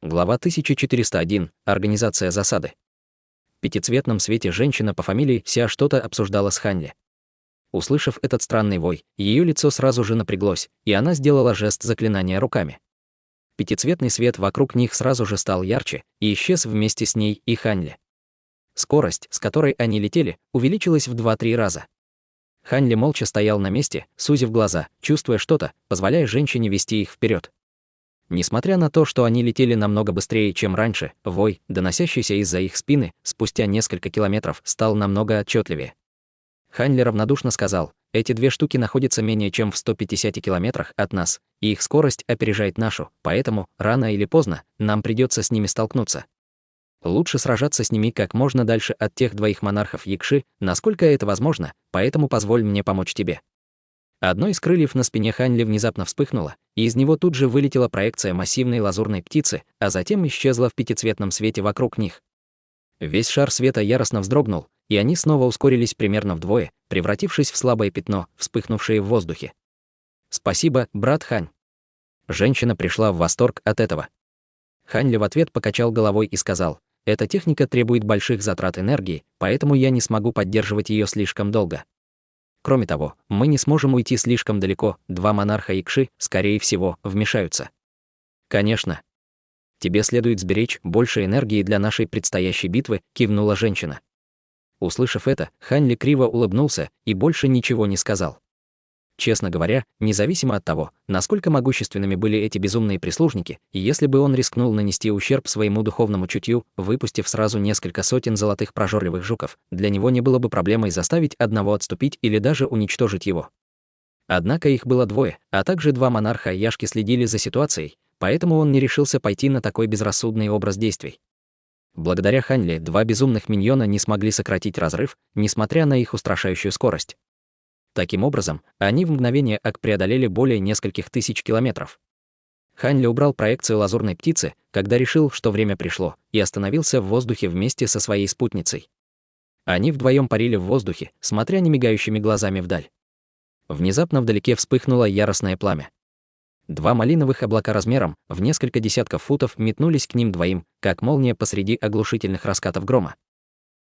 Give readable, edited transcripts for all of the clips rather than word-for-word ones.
Глава 1401. Организация засады. В пятицветном свете женщина по фамилии Ся что-то обсуждала с Ханли. Услышав этот странный вой, ее лицо сразу же напряглось, и она сделала жест заклинания руками. Пятицветный свет вокруг них сразу же стал ярче, и исчез вместе с ней и Ханли. Скорость, с которой они летели, увеличилась в 2-3 раза. Ханли молча стоял на месте, сузив глаза, чувствуя что-то, позволяя женщине вести их вперед. Несмотря на то, что они летели намного быстрее, чем раньше, вой, доносящийся из-за их спины, спустя несколько километров, стал намного отчетливее. Ханли равнодушно сказал: «Эти две штуки находятся менее чем в 150 километрах от нас, и их скорость опережает нашу, поэтому, рано или поздно, нам придется с ними столкнуться. Лучше сражаться с ними как можно дальше от тех двоих монархов Якши, насколько это возможно, поэтому позволь мне помочь тебе». Одно из крыльев на спине Ханли внезапно вспыхнуло, и из него тут же вылетела проекция массивной лазурной птицы, а затем исчезла в пятицветном свете вокруг них. Весь шар света яростно вздрогнул, и они снова ускорились примерно вдвое, превратившись в слабое пятно, вспыхнувшее в воздухе. «Спасибо, брат Хань». Женщина пришла в восторг от этого. Ханли в ответ покачал головой и сказал: «Эта техника требует больших затрат энергии, поэтому я не смогу поддерживать ее слишком долго. Кроме того, мы не сможем уйти слишком далеко, два монарха Якши, скорее всего, вмешаются». «Конечно. Тебе следует сберечь больше энергии для нашей предстоящей битвы», — кивнула женщина. Услышав это, Ханли криво улыбнулся и больше ничего не сказал. Честно говоря, независимо от того, насколько могущественными были эти безумные прислужники, и если бы он рискнул нанести ущерб своему духовному чутью, выпустив сразу несколько сотен золотых прожорливых жуков, для него не было бы проблемой заставить одного отступить или даже уничтожить его. Однако их было двое, а также два монарха Яшки следили за ситуацией, поэтому он не решился пойти на такой безрассудный образ действий. Благодаря Ханли два безумных миньона не смогли сократить разрыв, несмотря на их устрашающую скорость. Таким образом, они в мгновение ока преодолели более нескольких тысяч километров. Ханли убрал проекцию лазурной птицы, когда решил, что время пришло, и остановился в воздухе вместе со своей спутницей. Они вдвоем парили в воздухе, смотря немигающими глазами вдаль. Внезапно вдалеке вспыхнуло яростное пламя. Два малиновых облака размером в несколько десятков футов метнулись к ним двоим, как молния посреди оглушительных раскатов грома.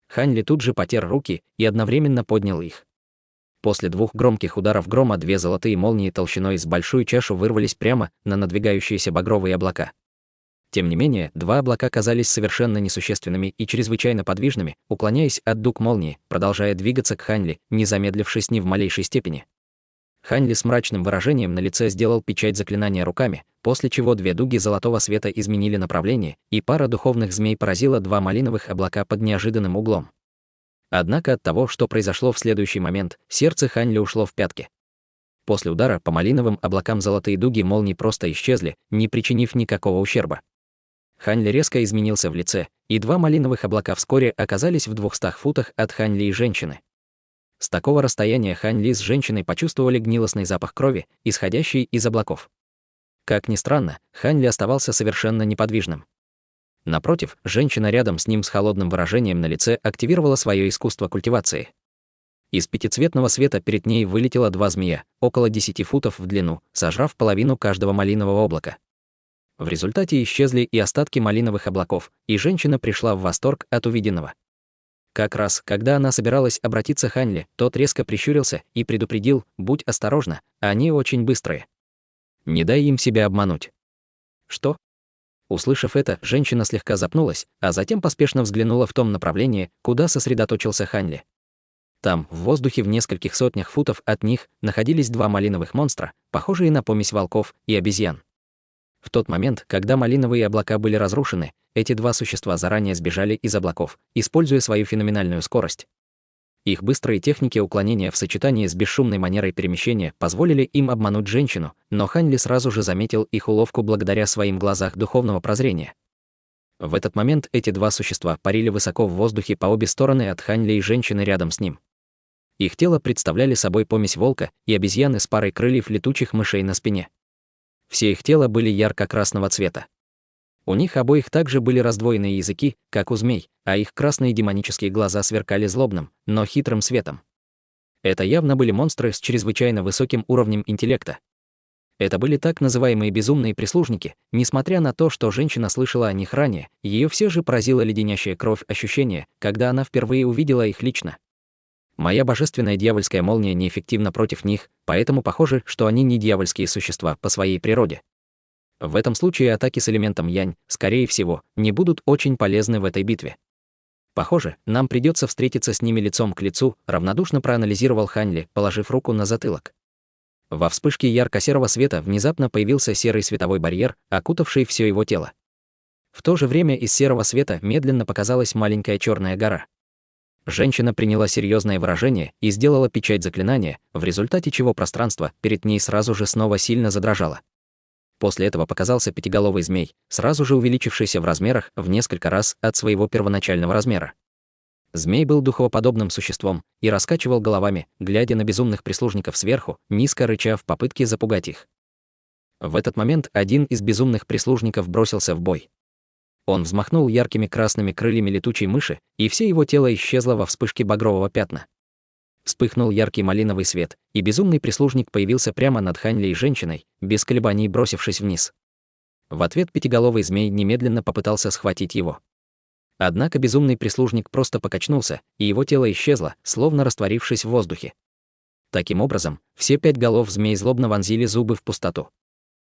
Ханли тут же потер руки и одновременно поднял их. После двух громких ударов грома две золотые молнии толщиной с большую чашу вырвались прямо на надвигающиеся багровые облака. Тем не менее, два облака казались совершенно несущественными и чрезвычайно подвижными, уклоняясь от дуг молнии, продолжая двигаться к Ханли, не замедлившись ни в малейшей степени. Ханли с мрачным выражением на лице сделал печать заклинания руками, после чего две дуги золотого света изменили направление, и пара духовных змей поразила два малиновых облака под неожиданным углом. Однако от того, что произошло в следующий момент, сердце Ханли ушло в пятки. После удара по малиновым облакам золотые дуги молний просто исчезли, не причинив никакого ущерба. Ханли резко изменился в лице, и два малиновых облака вскоре оказались в 200 футах от Ханли и женщины. С такого расстояния Ханли с женщиной почувствовали гнилостный запах крови, исходящий из облаков. Как ни странно, Ханли оставался совершенно неподвижным. Напротив, женщина рядом с ним с холодным выражением на лице активировала свое искусство культивации. Из пятицветного света перед ней вылетело два змея, около 10 футов в длину, сожрав половину каждого малинового облака. В результате исчезли и остатки малиновых облаков, и женщина пришла в восторг от увиденного. Как раз, когда она собиралась обратиться к Ханли, тот резко прищурился и предупредил: «Будь осторожна, они очень быстрые. Не дай им себя обмануть». «Что?» Услышав это, женщина слегка запнулась, а затем поспешно взглянула в том направлении, куда сосредоточился Ханли. Там, в воздухе в нескольких сотнях футов от них, находились два малиновых монстра, похожие на помесь волков и обезьян. В тот момент, когда малиновые облака были разрушены, эти два существа заранее сбежали из облаков, используя свою феноменальную скорость. Их быстрые техники уклонения в сочетании с бесшумной манерой перемещения позволили им обмануть женщину, но Ханли сразу же заметил их уловку благодаря своим глазах духовного прозрения. В этот момент эти два существа парили высоко в воздухе по обе стороны от Ханли и женщины рядом с ним. Их тело представляли собой помесь волка и обезьяны с парой крыльев летучих мышей на спине. Все их тела были ярко-красного цвета. У них обоих также были раздвоенные языки, как у змей, а их красные демонические глаза сверкали злобным, но хитрым светом. Это явно были монстры с чрезвычайно высоким уровнем интеллекта. Это были так называемые безумные прислужники. Несмотря на то, что женщина слышала о них ранее, ее все же поразила леденящая кровь ощущение, когда она впервые увидела их лично. Моя божественная дьявольская молния неэффективна против них, поэтому похоже, что они не дьявольские существа по своей природе. В этом случае атаки с элементом янь, скорее всего, не будут очень полезны в этой битве. Похоже, нам придется встретиться с ними лицом к лицу, равнодушно проанализировал Хань Ли, положив руку на затылок. Во вспышке ярко-серого света внезапно появился серый световой барьер, окутавший все его тело. В то же время из серого света медленно показалась маленькая черная гора. Женщина приняла серьезное выражение и сделала печать заклинания, в результате чего пространство перед ней сразу же снова сильно задрожало. После этого показался пятиголовый змей, сразу же увеличившийся в размерах в несколько раз от своего первоначального размера. Змей был духовоподобным существом и раскачивал головами, глядя на безумных прислужников сверху, низко рыча в попытке запугать их. В этот момент один из безумных прислужников бросился в бой. Он взмахнул яркими красными крыльями летучей мыши, и все его тело исчезло во вспышке багрового пятна. Вспыхнул яркий малиновый свет, и безумный прислужник появился прямо над Хань Ли и женщиной, без колебаний бросившись вниз. В ответ пятиголовый змей немедленно попытался схватить его. Однако безумный прислужник просто покачнулся, и его тело исчезло, словно растворившись в воздухе. Таким образом, все 5 голов змей злобно вонзили зубы в пустоту.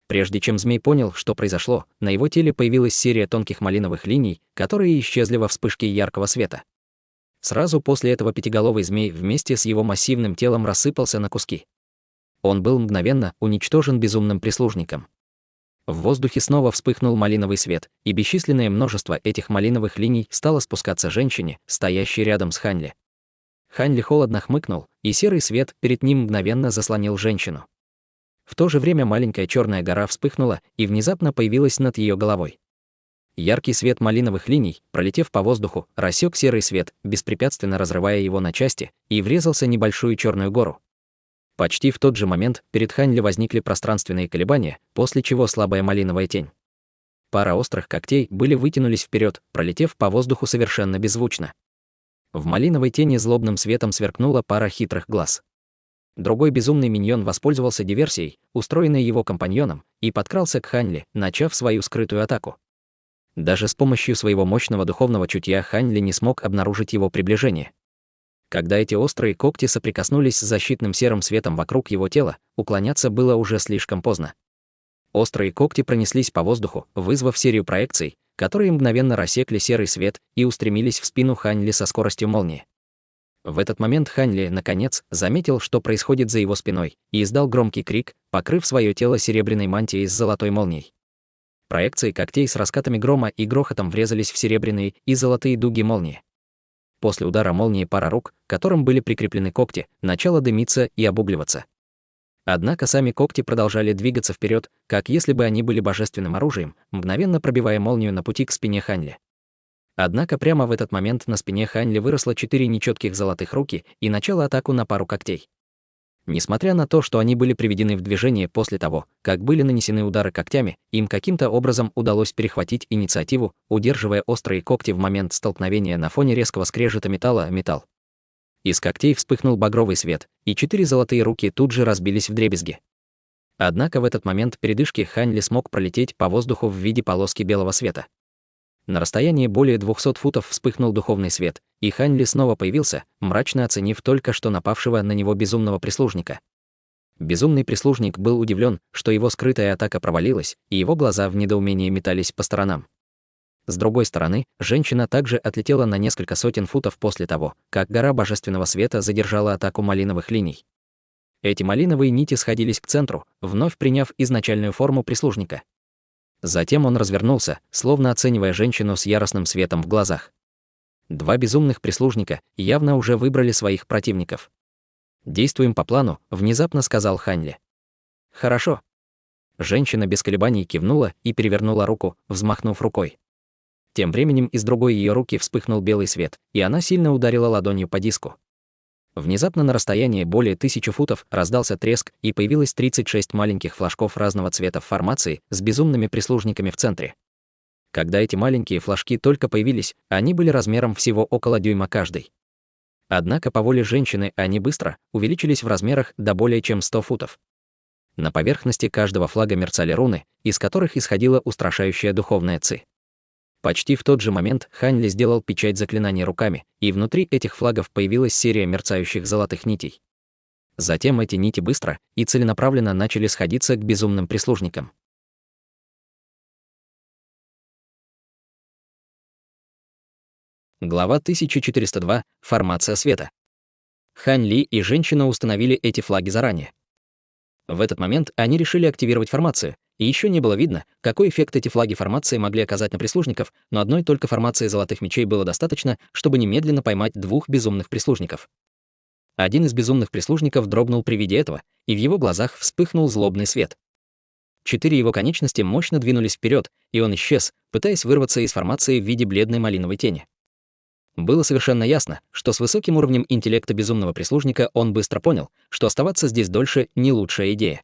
Прежде чем змей понял, что произошло, на его теле появилась серия тонких малиновых линий, которые исчезли во вспышке яркого света. Сразу после этого пятиголовый змей вместе с его массивным телом рассыпался на куски. Он был мгновенно уничтожен безумным прислужником. В воздухе снова вспыхнул малиновый свет, и бесчисленное множество этих малиновых линий стало спускаться женщине, стоящей рядом с Хань Ли. Хань Ли холодно хмыкнул, и серый свет перед ним мгновенно заслонил женщину. В то же время маленькая черная гора вспыхнула и внезапно появилась над ее головой. Яркий свет малиновых линий, пролетев по воздуху, рассек серый свет, беспрепятственно разрывая его на части, и врезался в небольшую черную гору. Почти в тот же момент перед Хань Ли возникли пространственные колебания, после чего слабая малиновая тень. Пара острых когтей вытянулись вперед, пролетев по воздуху совершенно беззвучно. В малиновой тени злобным светом сверкнула пара хитрых глаз. Другой безумный миньон воспользовался диверсией, устроенной его компаньоном, и подкрался к Хань Ли, начав свою скрытую атаку. Даже с помощью своего мощного духовного чутья Хань Ли не смог обнаружить его приближение. Когда эти острые когти соприкоснулись с защитным серым светом вокруг его тела, уклоняться было уже слишком поздно. Острые когти пронеслись по воздуху, вызвав серию проекций, которые мгновенно рассекли серый свет и устремились в спину Хань Ли со скоростью молнии. В этот момент Хань Ли, наконец, заметил, что происходит за его спиной, и издал громкий крик, покрыв свое тело серебряной мантией с золотой молнией. Проекции когтей с раскатами грома и грохотом врезались в серебряные и золотые дуги молнии. После удара молнии пара рук, к которым были прикреплены когти, начала дымиться и обугливаться. Однако сами когти продолжали двигаться вперед, как если бы они были божественным оружием, мгновенно пробивая молнию на пути к спине Хань Ли. Однако прямо в этот момент на спине Хань Ли выросло 4 нечетких золотых руки и начало атаку на пару когтей. Несмотря на то, что они были приведены в движение после того, как были нанесены удары когтями, им каким-то образом удалось перехватить инициативу, удерживая острые когти в момент столкновения на фоне резкого скрежета металла о металл. Из когтей вспыхнул багровый свет, и 4 золотые руки тут же разбились вдребезги. Однако в этот момент передышки Хань Ли смог пролететь по воздуху в виде полоски белого света. На расстоянии более 200 футов вспыхнул духовный свет, и Хань Ли снова появился, мрачно оценив только что напавшего на него безумного прислужника. Безумный прислужник был удивлен, что его скрытая атака провалилась, и его глаза в недоумении метались по сторонам. С другой стороны, женщина также отлетела на несколько сотен футов после того, как гора божественного света задержала атаку малиновых линий. Эти малиновые нити сходились к центру, вновь приняв изначальную форму прислужника. Затем он развернулся, словно оценивая женщину с яростным светом в глазах. 2 безумных прислужника явно уже выбрали своих противников. «Действуем по плану», — внезапно сказал Хань Ли. «Хорошо». Женщина без колебаний кивнула и перевернула руку, взмахнув рукой. Тем временем из другой ее руки вспыхнул белый свет, и она сильно ударила ладонью по диску. Внезапно на расстоянии более 1000 футов раздался треск, и появилось 36 маленьких флажков разного цвета в формации с безумными прислужниками в центре. Когда эти маленькие флажки только появились, они были размером всего около дюйма каждый. Однако по воле женщины они быстро увеличились в размерах до более чем 100 футов. На поверхности каждого флага мерцали руны, из которых исходила устрашающая духовная ци. Почти в тот же момент Хань Ли сделал печать заклинания руками, и внутри этих флагов появилась серия мерцающих золотых нитей. Затем эти нити быстро и целенаправленно начали сходиться к безумным прислужникам. Глава 1402. Формация света. Хань Ли и женщина установили эти флаги заранее. В этот момент они решили активировать формацию, и еще не было видно, какой эффект эти флаги формации могли оказать на прислужников, но одной только формации золотых мечей было достаточно, чтобы немедленно поймать двух безумных прислужников. Один из безумных прислужников дрогнул при виде этого, и в его глазах вспыхнул злобный свет. 4 его конечности мощно двинулись вперед, и он исчез, пытаясь вырваться из формации в виде бледной малиновой тени. Было совершенно ясно, что с высоким уровнем интеллекта безумного прислужника он быстро понял, что оставаться здесь дольше — не лучшая идея.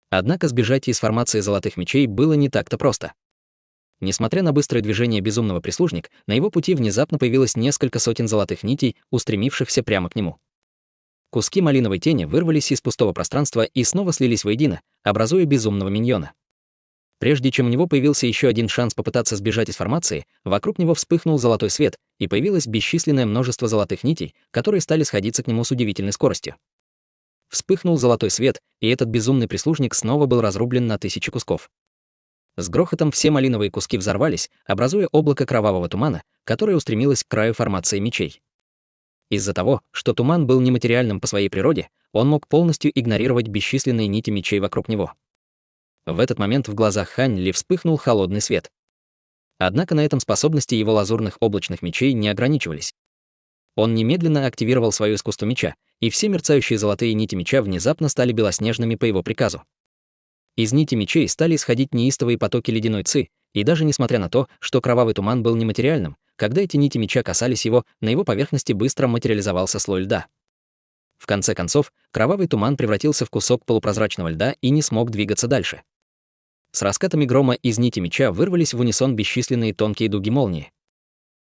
Однако сбежать из формации золотых мечей было не так-то просто. Несмотря на быстрое движение безумного прислужника, на его пути внезапно появилось несколько сотен золотых нитей, устремившихся прямо к нему. Куски малиновой тени вырвались из пустого пространства и снова слились воедино, образуя безумного миньона. Прежде чем у него появился еще один шанс попытаться сбежать из формации, вокруг него вспыхнул золотой свет, и появилось бесчисленное множество золотых нитей, которые стали сходиться к нему с удивительной скоростью. Вспыхнул золотой свет, и этот безумный прислужник снова был разрублен на 1000 кусков. С грохотом все малиновые куски взорвались, образуя облако кровавого тумана, которое устремилось к краю формации мечей. Из-за того, что туман был нематериальным по своей природе, он мог полностью игнорировать бесчисленные нити мечей вокруг него. В этот момент в глазах Хань Ли вспыхнул холодный свет. Однако на этом способности его лазурных облачных мечей не ограничивались. Он немедленно активировал свое искусство меча, и все мерцающие золотые нити меча внезапно стали белоснежными по его приказу. Из нити мечей стали исходить неистовые потоки ледяной ци, и даже несмотря на то, что кровавый туман был нематериальным, когда эти нити меча касались его, на его поверхности быстро материализовался слой льда. В конце концов, кровавый туман превратился в кусок полупрозрачного льда и не смог двигаться дальше. С раскатами грома из нити меча вырвались в унисон бесчисленные тонкие дуги молнии.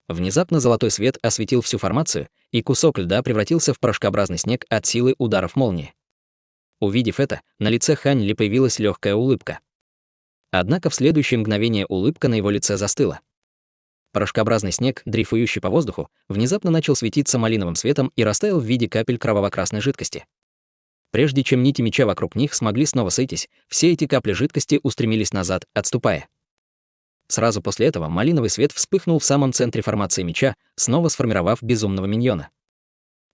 Внезапно золотой свет осветил всю формацию, и кусок льда превратился в порошкообразный снег от силы ударов молнии. Увидев это, на лице Хань Ли появилась легкая улыбка. Однако в следующее мгновение улыбка на его лице застыла. Порошкообразный снег, дрейфующий по воздуху, внезапно начал светиться малиновым светом и растаял в виде капель кроваво-красной жидкости. Прежде чем нити меча вокруг них смогли снова сойтись, все эти капли жидкости устремились назад, отступая. Сразу после этого малиновый свет вспыхнул в самом центре формации меча, снова сформировав безумного миньона.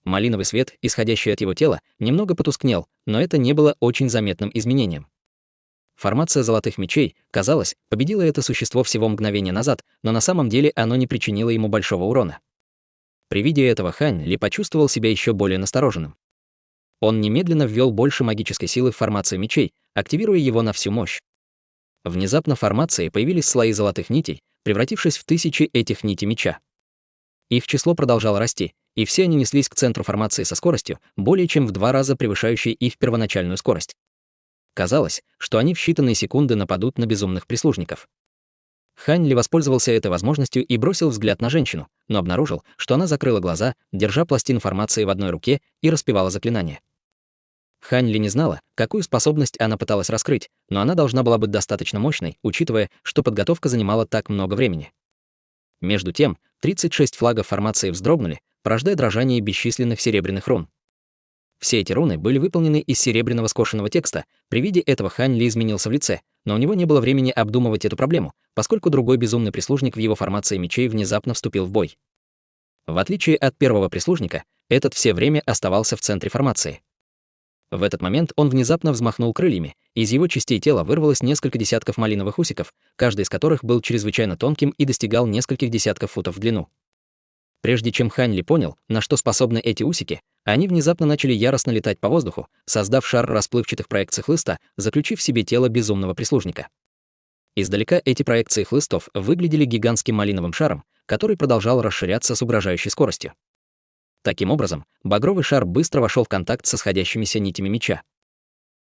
Малиновый свет, исходящий от его тела, немного потускнел, но это не было очень заметным изменением. Формация золотых мечей, казалось, победила это существо всего мгновение назад, но на самом деле оно не причинило ему большого урона. При виде этого Хань Ли почувствовал себя еще более настороженным. Он немедленно ввел больше магической силы в формацию мечей, активируя его на всю мощь. Внезапно в формации появились слои золотых нитей, превратившись в тысячи этих нитей меча. Их число продолжало расти, и все они неслись к центру формации со скоростью, более чем в 2 раза превышающей их первоначальную скорость. Казалось, что они в считанные секунды нападут на безумных прислужников. Хань Ли воспользовался этой возможностью и бросил взгляд на женщину, но обнаружил, что она закрыла глаза, держа пластину формации в одной руке и распевала заклинание. Хань Ли не знала, какую способность она пыталась раскрыть, но она должна была быть достаточно мощной, учитывая, что подготовка занимала так много времени. Между тем, 36 флагов формации вздрогнули, порождая дрожание бесчисленных серебряных рун. Все эти руны были выполнены из серебряного скошенного текста. При виде этого Хань Ли изменился в лице, но у него не было времени обдумывать эту проблему, поскольку другой безумный прислужник в его формации мечей внезапно вступил в бой. В отличие от первого прислужника, этот все время оставался в центре формации. В этот момент он внезапно взмахнул крыльями, и из его частей тела вырвалось несколько десятков малиновых усиков, каждый из которых был чрезвычайно тонким и достигал нескольких десятков футов в длину. Прежде чем Хань Ли понял, на что способны эти усики, они внезапно начали яростно летать по воздуху, создав шар расплывчатых проекций хлыста, заключив в себе тело безумного прислужника. Издалека эти проекции хлыстов выглядели гигантским малиновым шаром, который продолжал расширяться с угрожающей скоростью. Таким образом, багровый шар быстро вошел в контакт со сходящимися нитями меча.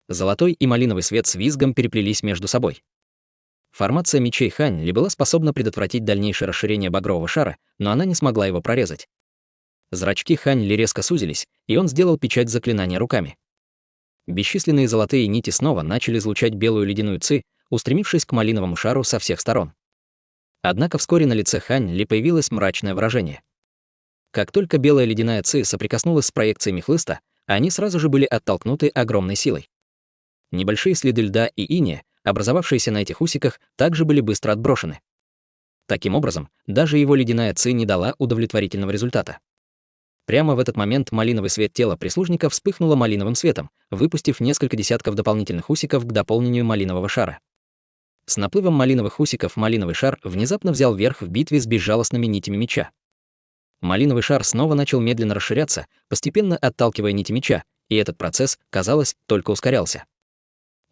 Золотой и малиновый свет с визгом переплелись между собой. Формация мечей Хань Ли была способна предотвратить дальнейшее расширение багрового шара, но она не смогла его прорезать. Зрачки Хань Ли резко сузились, и он сделал печать заклинания руками. Бесчисленные золотые нити снова начали излучать белую ледяную ци, устремившись к малиновому шару со всех сторон. Однако вскоре на лице Хань Ли появилось мрачное выражение. Как только белая ледяная ци соприкоснулась с проекциями хлыста, они сразу же были оттолкнуты огромной силой. Небольшие следы льда и иния, образовавшиеся на этих усиках, также были быстро отброшены. Таким образом, даже его ледяная ци не дала удовлетворительного результата. Прямо в этот момент малиновый свет тела прислужника вспыхнуло малиновым светом, выпустив несколько десятков дополнительных усиков к дополнению малинового шара. С наплывом малиновых усиков малиновый шар внезапно взял верх в битве с безжалостными нитями меча. Малиновый шар снова начал медленно расширяться, постепенно отталкивая нити меча, и этот процесс, казалось, только ускорялся.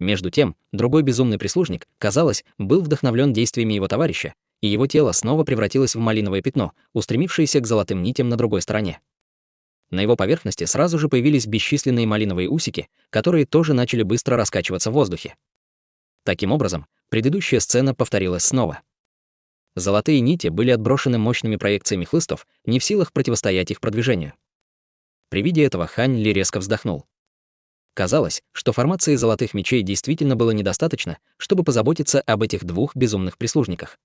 Между тем, другой безумный прислужник, казалось, был вдохновлен действиями его товарища, и его тело снова превратилось в малиновое пятно, устремившееся к золотым нитям на другой стороне. На его поверхности сразу же появились бесчисленные малиновые усики, которые тоже начали быстро раскачиваться в воздухе. Таким образом, предыдущая сцена повторилась снова. Золотые нити были отброшены мощными проекциями хлыстов, не в силах противостоять их продвижению. При виде этого Хань Ли резко вздохнул. Казалось, что формации золотых мечей действительно было недостаточно, чтобы позаботиться об этих двух безумных прислужниках.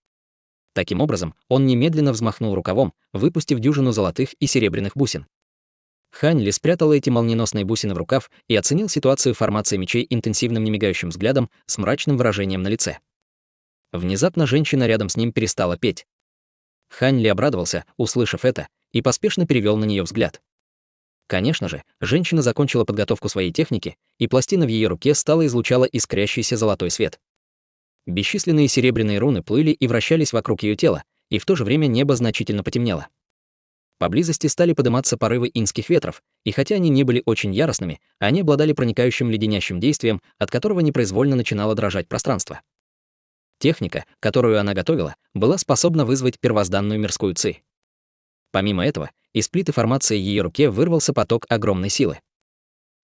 Таким образом, он немедленно взмахнул рукавом, выпустив дюжину золотых и серебряных бусин. Хань Ли спрятал эти молниеносные бусины в рукав и оценил ситуацию формации мечей интенсивным немигающим взглядом с мрачным выражением на лице. Внезапно женщина рядом с ним перестала петь. Хань Ли обрадовался, услышав это, и поспешно перевел на нее взгляд. Конечно же, женщина закончила подготовку своей техники, и пластина в ее руке стала излучала искрящийся золотой свет. Бесчисленные серебряные руны плыли и вращались вокруг ее тела, и в то же время небо значительно потемнело. Поблизости стали подниматься порывы инских ветров, и хотя они не были очень яростными, они обладали проникающим леденящим действием, от которого непроизвольно начинало дрожать пространство. Техника, которую она готовила, была способна вызвать первозданную мирскую ци. Помимо этого, из плиты формации ее руке вырвался поток огромной силы.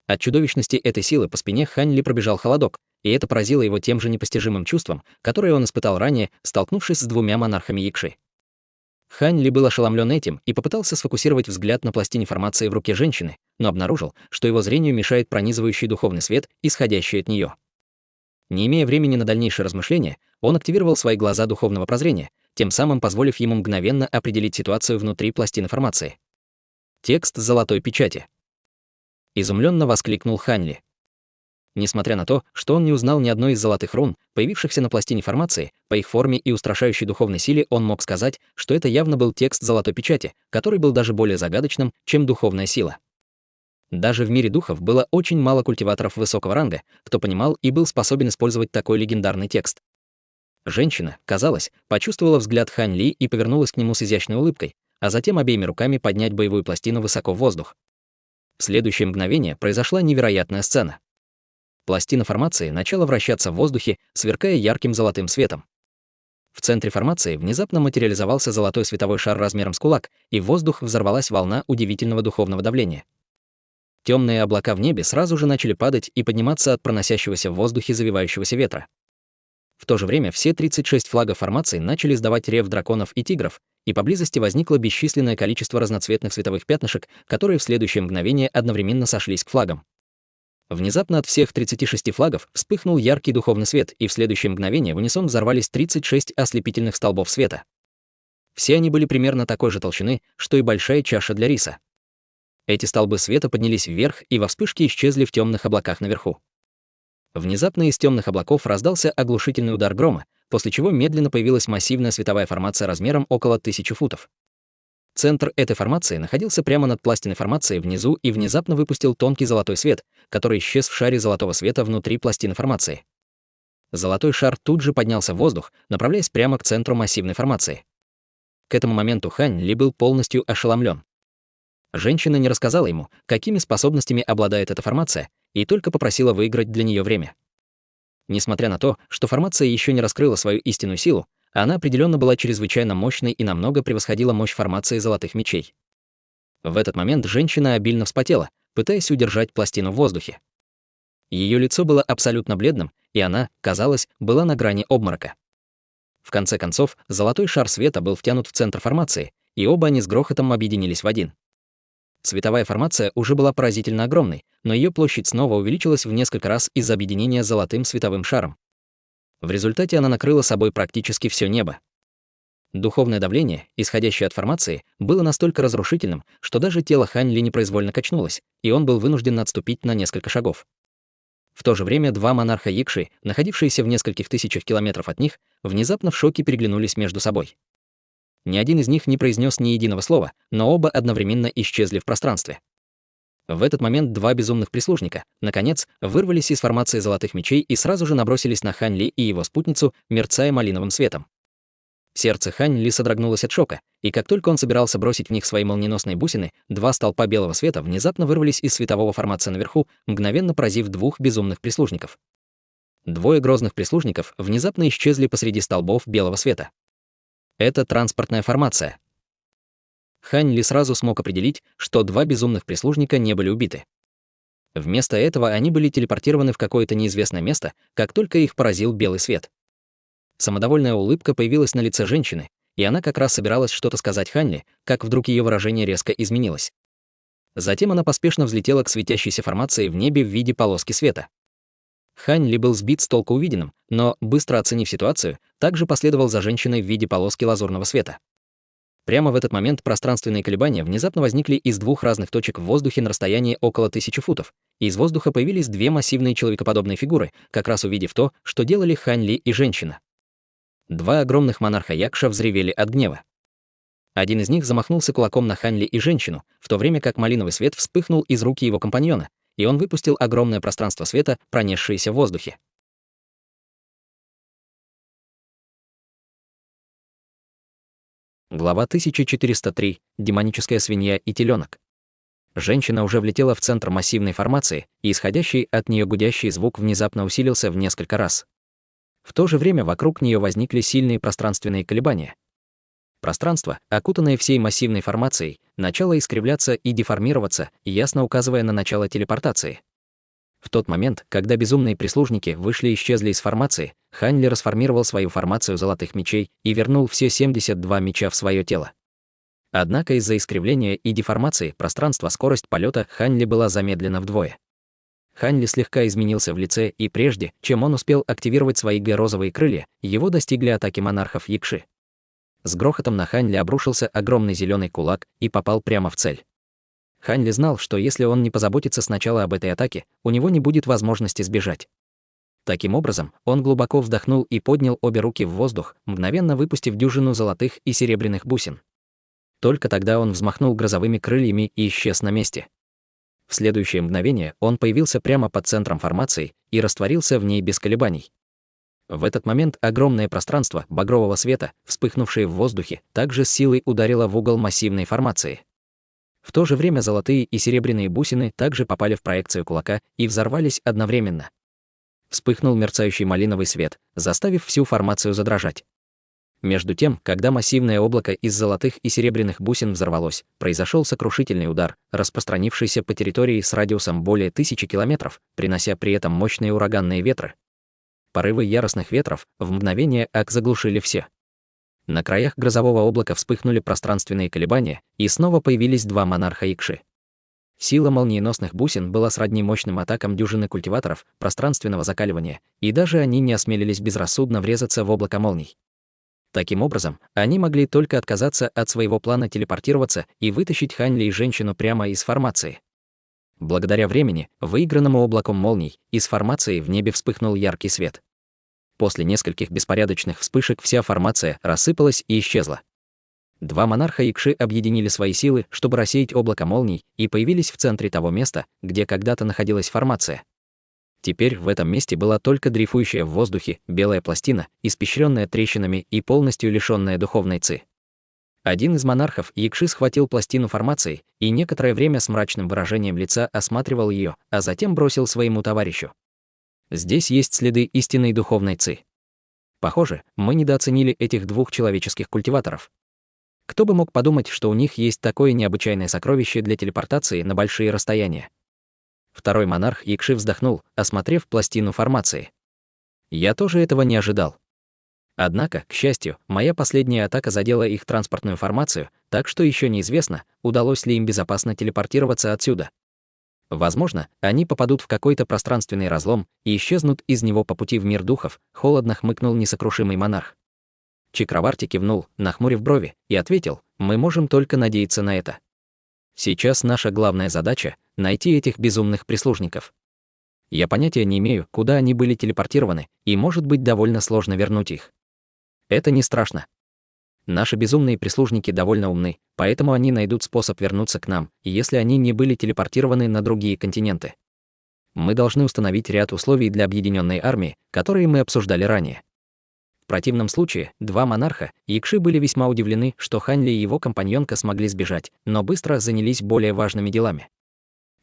От чудовищности этой силы по спине Хань Ли пробежал холодок, и это поразило его тем же непостижимым чувством, которое он испытал ранее, столкнувшись с двумя монархами Якши. Хань Ли был ошеломлен этим и попытался сфокусировать взгляд на пластине формации в руке женщины, но обнаружил, что его зрению мешает пронизывающий духовный свет, исходящий от нее. Не имея времени на дальнейшие размышления, он активировал свои глаза духовного прозрения, тем самым позволив ему мгновенно определить ситуацию внутри пластины формации. Текст золотой печати. Изумленно воскликнул Хань Ли. Несмотря на то, что он не узнал ни одной из золотых рун, появившихся на пластине формации, по их форме и устрашающей духовной силе он мог сказать, что это явно был текст золотой печати, который был даже более загадочным, чем духовная сила. Даже в мире духов было очень мало культиваторов высокого ранга, кто понимал и был способен использовать такой легендарный текст. Женщина, казалось, почувствовала взгляд Хань Ли и повернулась к нему с изящной улыбкой, а затем обеими руками поднять боевую пластину высоко в воздух. В следующее мгновение произошла невероятная сцена. Пластина формации начала вращаться в воздухе, сверкая ярким золотым светом. В центре формации внезапно материализовался золотой световой шар размером с кулак, и в воздух взорвалась волна удивительного духовного давления. Темные облака в небе сразу же начали падать и подниматься от проносящегося в воздухе завивающегося ветра. В то же время все 36 флагов формации начали издавать рев драконов и тигров, и поблизости возникло бесчисленное количество разноцветных световых пятнышек, которые в следующее мгновение одновременно сошлись к флагам. Внезапно от всех 36 флагов вспыхнул яркий духовный свет, и в следующее мгновение в унисон взорвались 36 ослепительных столбов света. Все они были примерно такой же толщины, что и большая чаша для риса. Эти столбы света поднялись вверх и во вспышке исчезли в темных облаках наверху. Внезапно из темных облаков раздался оглушительный удар грома, после чего медленно появилась массивная световая формация размером около 1000 футов. Центр этой формации находился прямо над пластиной формации внизу и внезапно выпустил тонкий золотой свет, который исчез в шаре золотого света внутри пластины формации. Золотой шар тут же поднялся в воздух, направляясь прямо к центру массивной формации. К этому моменту Хань Ли был полностью ошеломлен. Женщина не рассказала ему, какими способностями обладает эта формация, и только попросила выиграть для нее время. Несмотря на то, что формация еще не раскрыла свою истинную силу, она определенно была чрезвычайно мощной и намного превосходила мощь формации золотых мечей. В этот момент женщина обильно вспотела, пытаясь удержать пластину в воздухе. Ее лицо было абсолютно бледным, и она, казалось, была на грани обморока. В конце концов, золотой шар света был втянут в центр формации, и оба они с грохотом объединились в один. Световая формация уже была поразительно огромной, но ее площадь снова увеличилась в несколько раз из-за объединения с золотым световым шаром. В результате она накрыла собой практически все небо. Духовное давление, исходящее от формации, было настолько разрушительным, что даже тело Хань Ли непроизвольно качнулось, и он был вынужден отступить на несколько шагов. В то же время два монарха Якши, находившиеся в нескольких тысячах километров от них, внезапно в шоке переглянулись между собой. Ни один из них не произнес ни единого слова, но оба одновременно исчезли в пространстве. В этот момент два безумных прислужника, наконец, вырвались из формации золотых мечей и сразу же набросились на Хань Ли и его спутницу, мерцая малиновым светом. Сердце Хань Ли содрогнулось от шока, и как только он собирался бросить в них свои молниеносные бусины, два столпа белого света внезапно вырвались из светового формации наверху, мгновенно поразив двух безумных прислужников. Двое грозных прислужников внезапно исчезли посреди столбов белого света. Это транспортная формация. Хань Ли сразу смог определить, что два безумных прислужника не были убиты. Вместо этого они были телепортированы в какое-то неизвестное место, как только их поразил белый свет. Самодовольная улыбка появилась на лице женщины, и она как раз собиралась что-то сказать Хань Ли, как вдруг ее выражение резко изменилось. Затем она поспешно взлетела к светящейся формации в небе в виде полоски света. Хань Ли был сбит с толку увиденным, но, быстро оценив ситуацию, также последовал за женщиной в виде полоски лазурного света. Прямо в этот момент пространственные колебания внезапно возникли из двух разных точек в воздухе на расстоянии около 1000 футов, и из воздуха появились две массивные человекоподобные фигуры, как раз увидев то, что делали Хань Ли и женщина. Два огромных монарха Якша взревели от гнева. Один из них замахнулся кулаком на Хань Ли и женщину, в то время как малиновый свет вспыхнул из руки его компаньона, и он выпустил огромное пространство света, пронесшееся в воздухе. Глава 1403. Демоническая свинья и теленок. Женщина уже влетела в центр массивной формации, и исходящий от нее гудящий звук внезапно усилился в несколько раз. В то же время вокруг нее возникли сильные пространственные колебания. Пространство, окутанное всей массивной формацией, начало искривляться и деформироваться, ясно указывая на начало телепортации. В тот момент, когда безумные прислужники вышли и исчезли из формации, Хань Ли расформировал свою формацию золотых мечей и вернул все 72 меча в свое тело. Однако из-за искривления и деформации пространства скорость полета Хань Ли была замедлена вдвое. Хань Ли слегка изменился в лице, и прежде, чем он успел активировать свои розовые крылья, его достигли атаки монархов Якши. С грохотом на Хань Ли обрушился огромный зеленый кулак и попал прямо в цель. Хань Ли знал, что если он не позаботится сначала об этой атаке, у него не будет возможности сбежать. Таким образом, он глубоко вдохнул и поднял обе руки в воздух, мгновенно выпустив дюжину золотых и серебряных бусин. Только тогда он взмахнул грозовыми крыльями и исчез на месте. В следующее мгновение он появился прямо под центром формации и растворился в ней без колебаний. В этот момент огромное пространство багрового света, вспыхнувшее в воздухе, также с силой ударило в угол массивной формации. В то же время золотые и серебряные бусины также попали в проекцию кулака и взорвались одновременно. Вспыхнул мерцающий малиновый свет, заставив всю формацию задрожать. Между тем, когда массивное облако из золотых и серебряных бусин взорвалось, произошел сокрушительный удар, распространившийся по территории с радиусом более 1000 километров, принося при этом мощные ураганные ветры. Порывы яростных ветров в мгновение заглушили все. На краях грозового облака вспыхнули пространственные колебания, и снова появились два монарха Якши. Сила молниеносных бусин была сродни мощным атакам дюжины культиваторов пространственного закаливания, и даже они не осмелились безрассудно врезаться в облако молний. Таким образом, они могли только отказаться от своего плана телепортироваться и вытащить Хань Ли и женщину прямо из формации. Благодаря времени, выигранному облаком молний, из формации в небе вспыхнул яркий свет. После нескольких беспорядочных вспышек вся формация рассыпалась и исчезла. Два монарха Якши объединили свои силы, чтобы рассеять облако молний, и появились в центре того места, где когда-то находилась формация. Теперь в этом месте была только дрейфующая в воздухе белая пластина, испещренная трещинами и полностью лишённая духовной ци. Один из монархов Якши схватил пластину формации и некоторое время с мрачным выражением лица осматривал ее, а затем бросил своему товарищу: «Здесь есть следы истинной духовной ци. Похоже, мы недооценили этих двух человеческих культиваторов. Кто бы мог подумать, что у них есть такое необычайное сокровище для телепортации на большие расстояния». Второй монарх Якши вздохнул, осмотрев пластину формации. «Я тоже этого не ожидал. Однако, к счастью, моя последняя атака задела их транспортную формацию, Так что еще неизвестно, удалось ли им безопасно телепортироваться отсюда. Возможно, они попадут в какой-то пространственный разлом и исчезнут из него по пути в мир духов, холодно хмыкнул несокрушимый монарх. Чакраварти кивнул, нахмурив брови, и ответил: мы можем только надеяться на это. Сейчас наша главная задача — найти этих безумных прислужников. Я понятия не имею, куда они были телепортированы, и может быть довольно сложно вернуть их. Это не страшно. Наши безумные прислужники довольно умны, поэтому они найдут способ вернуться к нам, если они не были телепортированы на другие континенты. Мы должны установить ряд условий для объединенной армии, которые мы обсуждали ранее. В противном случае, два монарха, Якши, были весьма удивлены, что Ханьли и его компаньонка смогли сбежать, но быстро занялись более важными делами.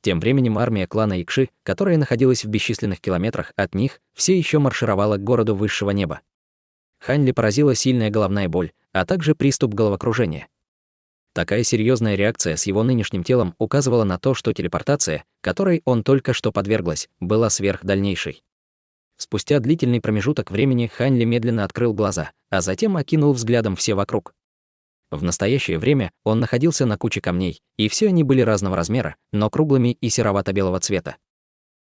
Тем временем армия клана Якши, которая находилась в бесчисленных километрах от них, все еще маршировала к городу высшего неба. Ханьли поразила сильная головная боль, а также приступ головокружения. Такая серьезная реакция с его нынешним телом указывала на то, что телепортация, которой он только что подверглась, была сверхдальнейшей. Спустя длительный промежуток времени Ханьли медленно открыл глаза, а затем окинул взглядом все вокруг. В настоящее время он находился на куче камней, и все они были разного размера, но круглыми и серовато-белого цвета.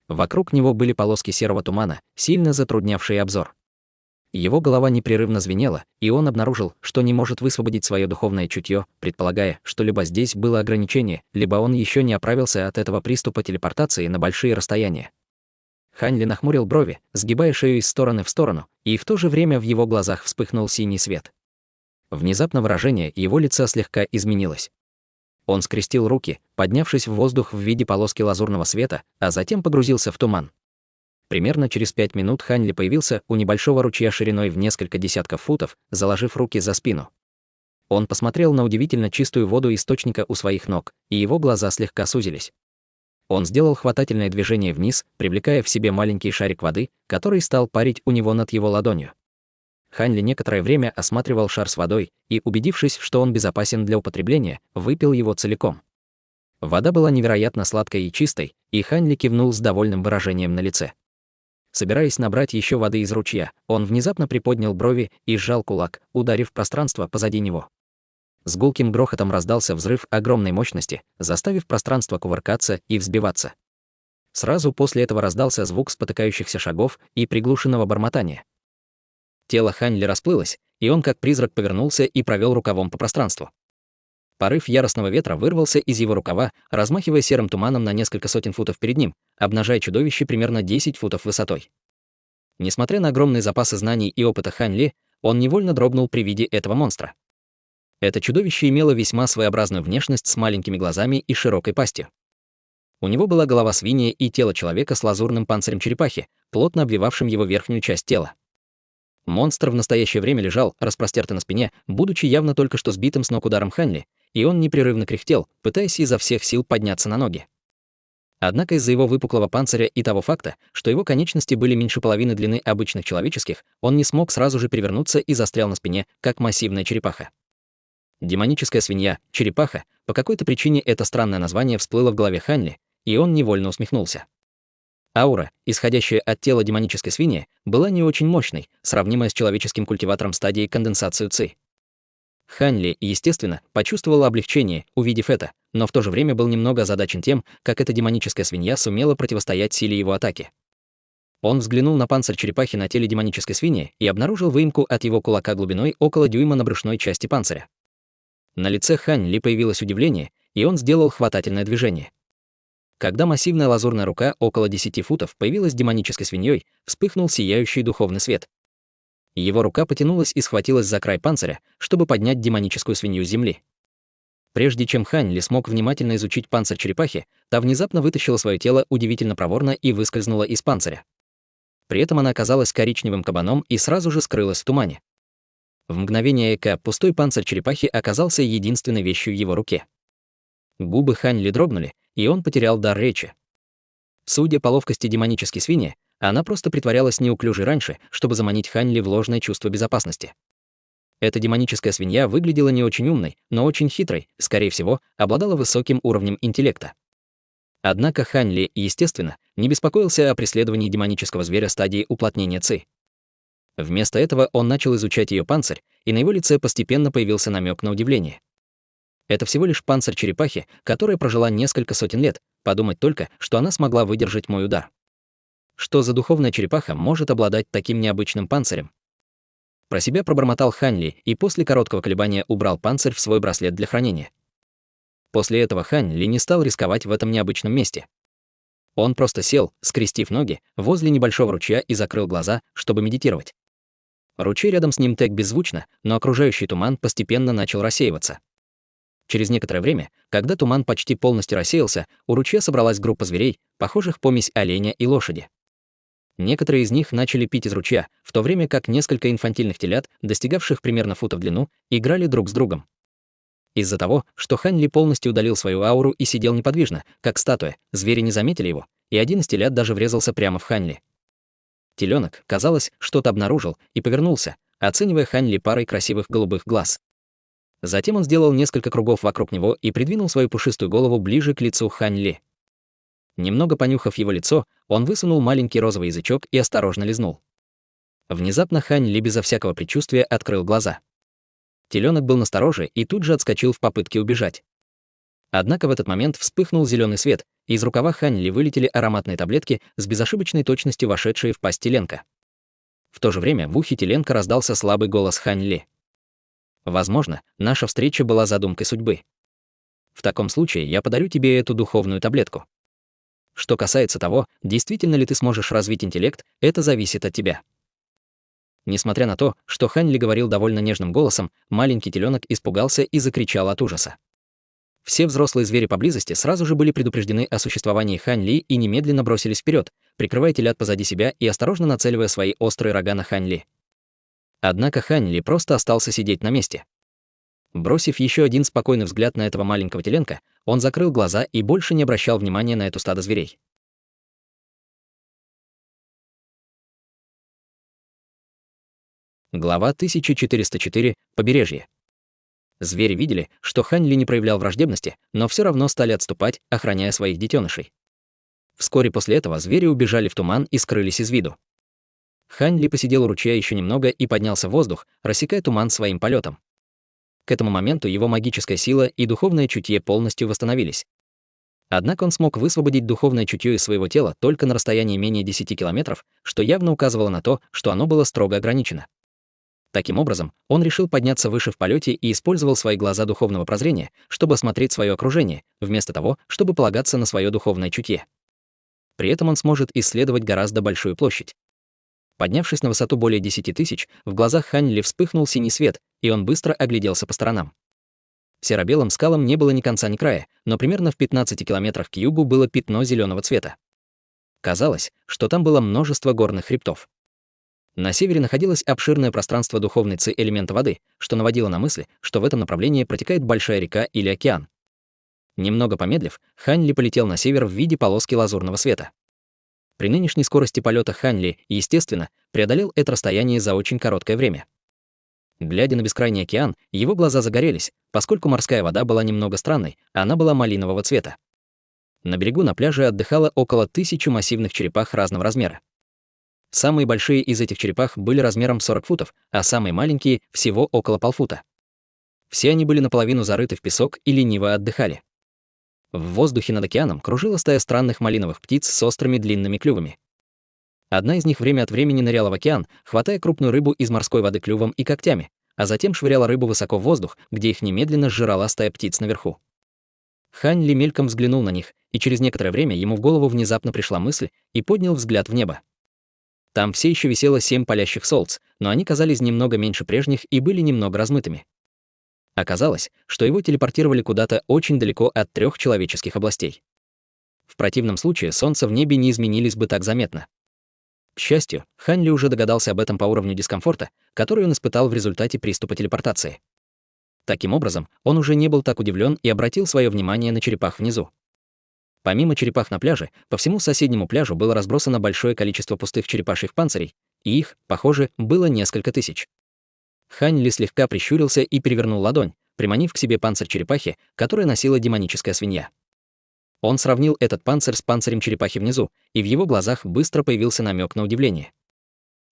Вокруг него были полоски серого тумана, сильно затруднявшие обзор. Его голова непрерывно звенела, и он обнаружил, что не может высвободить свое духовное чутье, предполагая, что либо здесь было ограничение, либо он еще не оправился от этого приступа телепортации на большие расстояния. Ханьли нахмурил брови, сгибая шею из стороны в сторону, и в то же время в его глазах вспыхнул синий свет. Внезапно выражение его лица слегка изменилось. Он скрестил руки, поднявшись в воздух в виде полоски лазурного света, а затем погрузился в туман. Примерно через 5 минут Ханьли появился у небольшого ручья шириной в несколько десятков футов, заложив руки за спину. Он посмотрел на удивительно чистую воду источника у своих ног, и его глаза слегка сузились. Он сделал хватательное движение вниз, привлекая в себе маленький шарик воды, который стал парить у него над его ладонью. Ханьли некоторое время осматривал шар с водой и, убедившись, что он безопасен для употребления, выпил его целиком. Вода была невероятно сладкой и чистой, и Ханьли кивнул с довольным выражением на лице. Собираясь набрать еще воды из ручья, он внезапно приподнял брови и сжал кулак, ударив пространство позади него. С гулким грохотом раздался взрыв огромной мощности, заставив пространство кувыркаться и взбиваться. Сразу после этого раздался звук спотыкающихся шагов и приглушенного бормотания. Тело Ханьли расплылось, и он как призрак повернулся и провел рукавом по пространству. Порыв яростного ветра вырвался из его рукава, размахивая серым туманом на несколько сотен футов перед ним, обнажая чудовище примерно 10 футов высотой. Несмотря на огромные запасы знаний и опыта Ханьли, он невольно дрогнул при виде этого монстра. Это чудовище имело весьма своеобразную внешность с маленькими глазами и широкой пастью. У него была голова свиньи и тело человека с лазурным панцирем черепахи, плотно обвивавшим его верхнюю часть тела. Монстр в настоящее время лежал, распростертый на спине, будучи явно только что сбитым с ног ударом Ханьли, и он непрерывно кряхтел, пытаясь изо всех сил подняться на ноги. Однако из-за его выпуклого панциря и того факта, что его конечности были меньше половины длины обычных человеческих, он не смог сразу же перевернуться и застрял на спине, как массивная черепаха. Демоническая свинья, черепаха, по какой-то причине это странное название всплыло в голове Ханьли, и он невольно усмехнулся. Аура, исходящая от тела демонической свиньи, была не очень мощной, сравнимая с человеческим культиватором стадии конденсации ци. Ханьли, естественно, почувствовал облегчение, увидев это, но в то же время был немного озадачен тем, как эта демоническая свинья сумела противостоять силе его атаки. Он взглянул на панцирь черепахи на теле демонической свиньи и обнаружил выемку от его кулака глубиной около дюйма на брюшной части панциря. На лице Ханьли появилось удивление, и он сделал хватательное движение. Когда массивная лазурная рука около 10 футов появилась демонической свиньей, вспыхнул сияющий духовный свет. Его рука потянулась и схватилась за край панциря, чтобы поднять демоническую свинью с земли. Прежде чем Ханьли смог внимательно изучить панцирь черепахи, та внезапно вытащила свое тело удивительно проворно и выскользнула из панциря. При этом она оказалась коричневым кабаном и сразу же скрылась в тумане. В мгновение ока пустой панцирь черепахи оказался единственной вещью в его руке. Губы Ханьли дрогнули, и он потерял дар речи. Судя по ловкости демонической свиньи, она просто притворялась неуклюжей раньше, чтобы заманить Ханьли в ложное чувство безопасности. Эта демоническая свинья выглядела не очень умной, но очень хитрой, скорее всего, обладала высоким уровнем интеллекта. Однако Ханьли, естественно, не беспокоился о преследовании демонического зверя стадии уплотнения ци. Вместо этого он начал изучать ее панцирь, и на его лице постепенно появился намек на удивление. Это всего лишь панцирь черепахи, которая прожила несколько сотен лет. Подумать только, что она смогла выдержать мой удар. Что за духовная черепаха может обладать таким необычным панцирем? Про себя пробормотал Хань Ли и после короткого колебания убрал панцирь в свой браслет для хранения. После этого Хань Ли не стал рисковать в этом необычном месте. Он просто сел, скрестив ноги, возле небольшого ручья и закрыл глаза, чтобы медитировать. Ручей рядом с ним тек беззвучно, но окружающий туман постепенно начал рассеиваться. Через некоторое время, когда туман почти полностью рассеялся, у ручья собралась группа зверей, похожих помесь оленя и лошади. Некоторые из них начали пить из ручья, в то время как несколько инфантильных телят, достигавших примерно фута в длину, играли друг с другом. Из-за того, что Хань Ли полностью удалил свою ауру и сидел неподвижно, как статуя, звери не заметили его, и один из телят даже врезался прямо в Хань Ли. Теленок, казалось, что-то обнаружил и повернулся, оценивая Хань Ли парой красивых голубых глаз. Затем он сделал несколько кругов вокруг него и придвинул свою пушистую голову ближе к лицу Хань Ли. Немного понюхав его лицо, он высунул маленький розовый язычок и осторожно лизнул. Внезапно Хань Ли безо всякого предчувствия открыл глаза. Теленок был настороже и тут же отскочил в попытке убежать. Однако в этот момент вспыхнул зеленый свет, и из рукава Хань Ли вылетели ароматные таблетки с безошибочной точностью вошедшие в пасть теленка. В то же время в ухе теленка раздался слабый голос Хань Ли. «Возможно, наша встреча была задумкой судьбы. В таком случае я подарю тебе эту духовную таблетку. Что касается того, действительно ли ты сможешь развить интеллект, это зависит от тебя». Несмотря на то, что Хань Ли говорил довольно нежным голосом, маленький теленок испугался и закричал от ужаса. Все взрослые звери поблизости сразу же были предупреждены о существовании Хань Ли и немедленно бросились вперед, прикрывая телят позади себя и осторожно нацеливая свои острые рога на Хань Ли. Однако Хань Ли просто остался сидеть на месте. Бросив еще один спокойный взгляд на этого маленького теленка, он закрыл глаза и больше не обращал внимания на эту стадо зверей. Глава 1404. Побережье. Звери видели, что Хань Ли не проявлял враждебности, но все равно стали отступать, охраняя своих детенышей. Вскоре после этого звери убежали в туман и скрылись из виду. Хань Ли посидел у ручья еще немного и поднялся в воздух, рассекая туман своим полетом. К этому моменту его магическая сила и духовное чутье полностью восстановились. Однако он смог высвободить духовное чутье из своего тела только на расстоянии менее 10 километров, что явно указывало на то, что оно было строго ограничено. Таким образом, он решил подняться выше в полете и использовал свои глаза духовного прозрения, чтобы осмотреть свое окружение, вместо того, чтобы полагаться на свое духовное чутье. При этом он сможет исследовать гораздо большую площадь. Поднявшись на высоту более 10 тысяч, в глазах Хань Ли вспыхнул синий свет, и он быстро огляделся по сторонам. Серо-белым скалам не было ни конца, ни края, но примерно в 15 километрах к югу было пятно зеленого цвета. Казалось, что там было множество горных хребтов. На севере находилось обширное пространство духовной ци элемента воды, что наводило на мысли, что в этом направлении протекает большая река или океан. Немного помедлив, Хань Ли полетел на север в виде полоски лазурного света. При нынешней скорости полета Хань Ли, естественно, преодолел это расстояние за очень короткое время. Глядя на бескрайний океан, его глаза загорелись, поскольку морская вода была немного странной, она была малинового цвета. На берегу на пляже отдыхало около 1000 массивных черепах разного размера. Самые большие из этих черепах были размером 40 футов, а самые маленькие — всего около полфута. Все они были наполовину зарыты в песок и лениво отдыхали. В воздухе над океаном кружила стая странных малиновых птиц с острыми длинными клювами. Одна из них время от времени ныряла в океан, хватая крупную рыбу из морской воды клювом и когтями, а затем швыряла рыбу высоко в воздух, где их немедленно сжирала стая птиц наверху. Хань Ли мельком взглянул на них, и через некоторое время ему в голову внезапно пришла мысль и поднял взгляд в небо. Там все еще висело 7 палящих солнц, но они казались немного меньше прежних и были немного размытыми. Оказалось, что его телепортировали куда-то очень далеко от 3 человеческих областей. В противном случае солнца в небе не изменились бы так заметно. К счастью, Хань Ли уже догадался об этом по уровню дискомфорта, который он испытал в результате приступа телепортации. Таким образом, он уже не был так удивлен и обратил свое внимание на черепах внизу. Помимо черепах на пляже, по всему соседнему пляжу было разбросано большое количество пустых черепашьих панцирей, и их, похоже, было несколько тысяч. Хань Ли слегка прищурился и перевернул ладонь, приманив к себе панцирь черепахи, которая носила демоническая свинья. Он сравнил этот панцирь с панцирем черепахи внизу, и в его глазах быстро появился намек на удивление.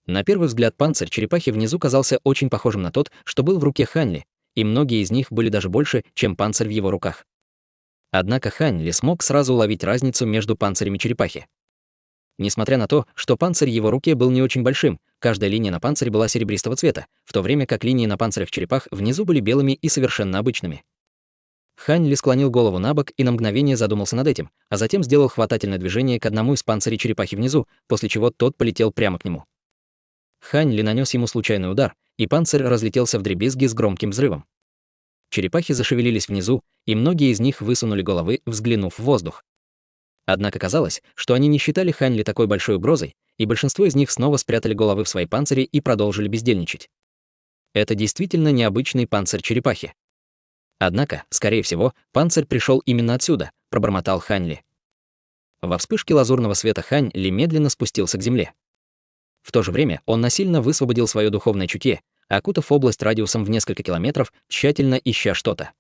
На первый взгляд панцирь черепахи внизу казался очень похожим на тот, что был в руке Хань Ли, и многие из них были даже больше, чем панцирь в его руках. Однако Хань Ли смог сразу уловить разницу между панцирями черепахи. Несмотря на то, что панцирь в его руке был не очень большим, каждая линия на панцире была серебристого цвета, в то время как линии на панцирях черепах внизу были белыми и совершенно обычными. Хань Ли склонил голову набок и на мгновение задумался над этим, а затем сделал хватательное движение к одному из панцирей черепахи внизу, после чего тот полетел прямо к нему. Хань Ли нанес ему случайный удар, и панцирь разлетелся вдребезги с громким взрывом. Черепахи зашевелились внизу, и многие из них высунули головы, взглянув в воздух. Однако казалось, что они не считали Хань Ли такой большой угрозой, и большинство из них снова спрятали головы в свои панцири и продолжили бездельничать. Это действительно необычный панцирь черепахи. Однако, скорее всего, панцирь пришел именно отсюда, пробормотал Хань Ли. Во вспышке лазурного света Хань Ли медленно спустился к земле. В то же время он насильно высвободил свое духовное чутье, окутав область радиусом в несколько километров, тщательно ища что-то.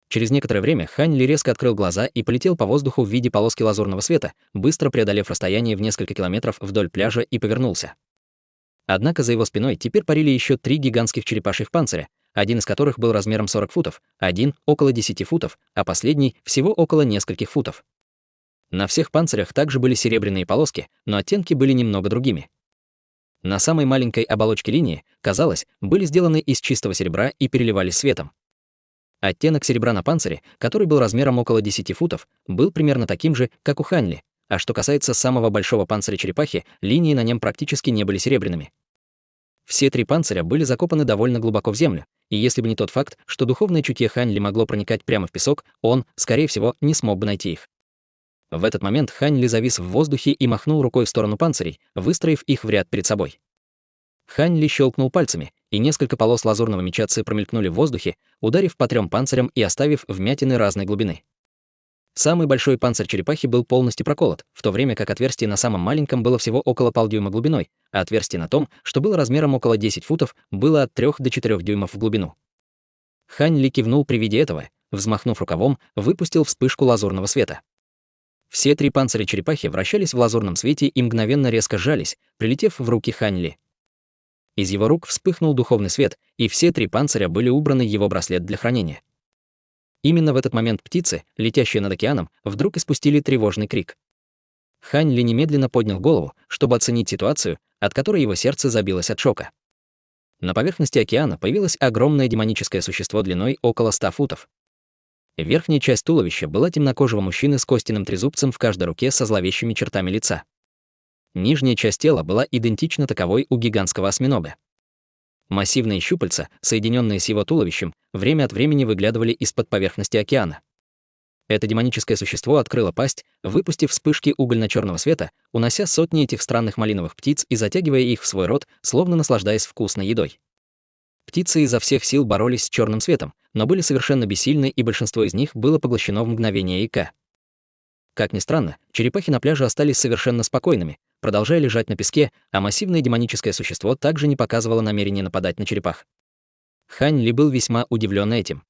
Через некоторое время Хань Ли резко открыл глаза и полетел по воздуху в виде полоски лазурного света, быстро преодолев расстояние в несколько километров вдоль пляжа и повернулся. Однако за его спиной теперь парили еще 3 гигантских черепашьих панциря, один из которых был размером 40 футов, один — около 10 футов, а последний — всего около нескольких футов. На всех панцирях также были серебряные полоски, но оттенки были немного другими. На самой маленькой оболочке линии, казалось, были сделаны из чистого серебра и переливались светом. Оттенок серебра на панцире, который был размером около 10 футов, был примерно таким же, как у Хань Ли, а что касается самого большого панциря черепахи, линии на нем практически не были серебряными. Все 3 панциря были закопаны довольно глубоко в землю, и если бы не тот факт, что духовное чутье Хань Ли могло проникать прямо в песок, он, скорее всего, не смог бы найти их. В этот момент Хань Ли завис в воздухе и махнул рукой в сторону панцирей, выстроив их в ряд перед собой. Хань Ли щелкнул пальцами, и несколько полос лазурного меча Ци промелькнули в воздухе, ударив по 3 панцирям и оставив вмятины разной глубины. Самый большой панцирь черепахи был полностью проколот, в то время как отверстие на самом маленьком было всего около полдюйма глубиной, а отверстие на том, что было размером около 10 футов, было от 3 до 4 дюймов в глубину. Хань Ли кивнул при виде этого, взмахнув рукавом, выпустил вспышку лазурного света. Все 3 панциря черепахи вращались в лазурном свете и мгновенно резко сжались, прилетев в руки Хань Ли. Из его рук вспыхнул духовный свет, и все 3 панциря были убраны в его браслет для хранения. Именно в этот момент птицы, летящие над океаном, вдруг испустили тревожный крик. Хань Ли немедленно поднял голову, чтобы оценить ситуацию, от которой его сердце забилось от шока. На поверхности океана появилось огромное демоническое существо длиной около 100 футов. Верхняя часть туловища была темнокожего мужчины с костяным трезубцем в каждой руке со зловещими чертами лица. Нижняя часть тела была идентична таковой у гигантского осьминога. Массивные щупальца, соединенные с его туловищем, время от времени выглядывали из-под поверхности океана. Это демоническое существо открыло пасть, выпустив вспышки угольно-черного света, унося сотни этих странных малиновых птиц и затягивая их в свой рот, словно наслаждаясь вкусной едой. Птицы изо всех сил боролись с черным светом, но были совершенно бессильны, и большинство из них было поглощено в мгновение ока. Как ни странно, черепахи на пляже остались совершенно спокойными, продолжая лежать на песке, а массивное демоническое существо также не показывало намерения нападать на черепах. Хань Ли был весьма удивлен этим.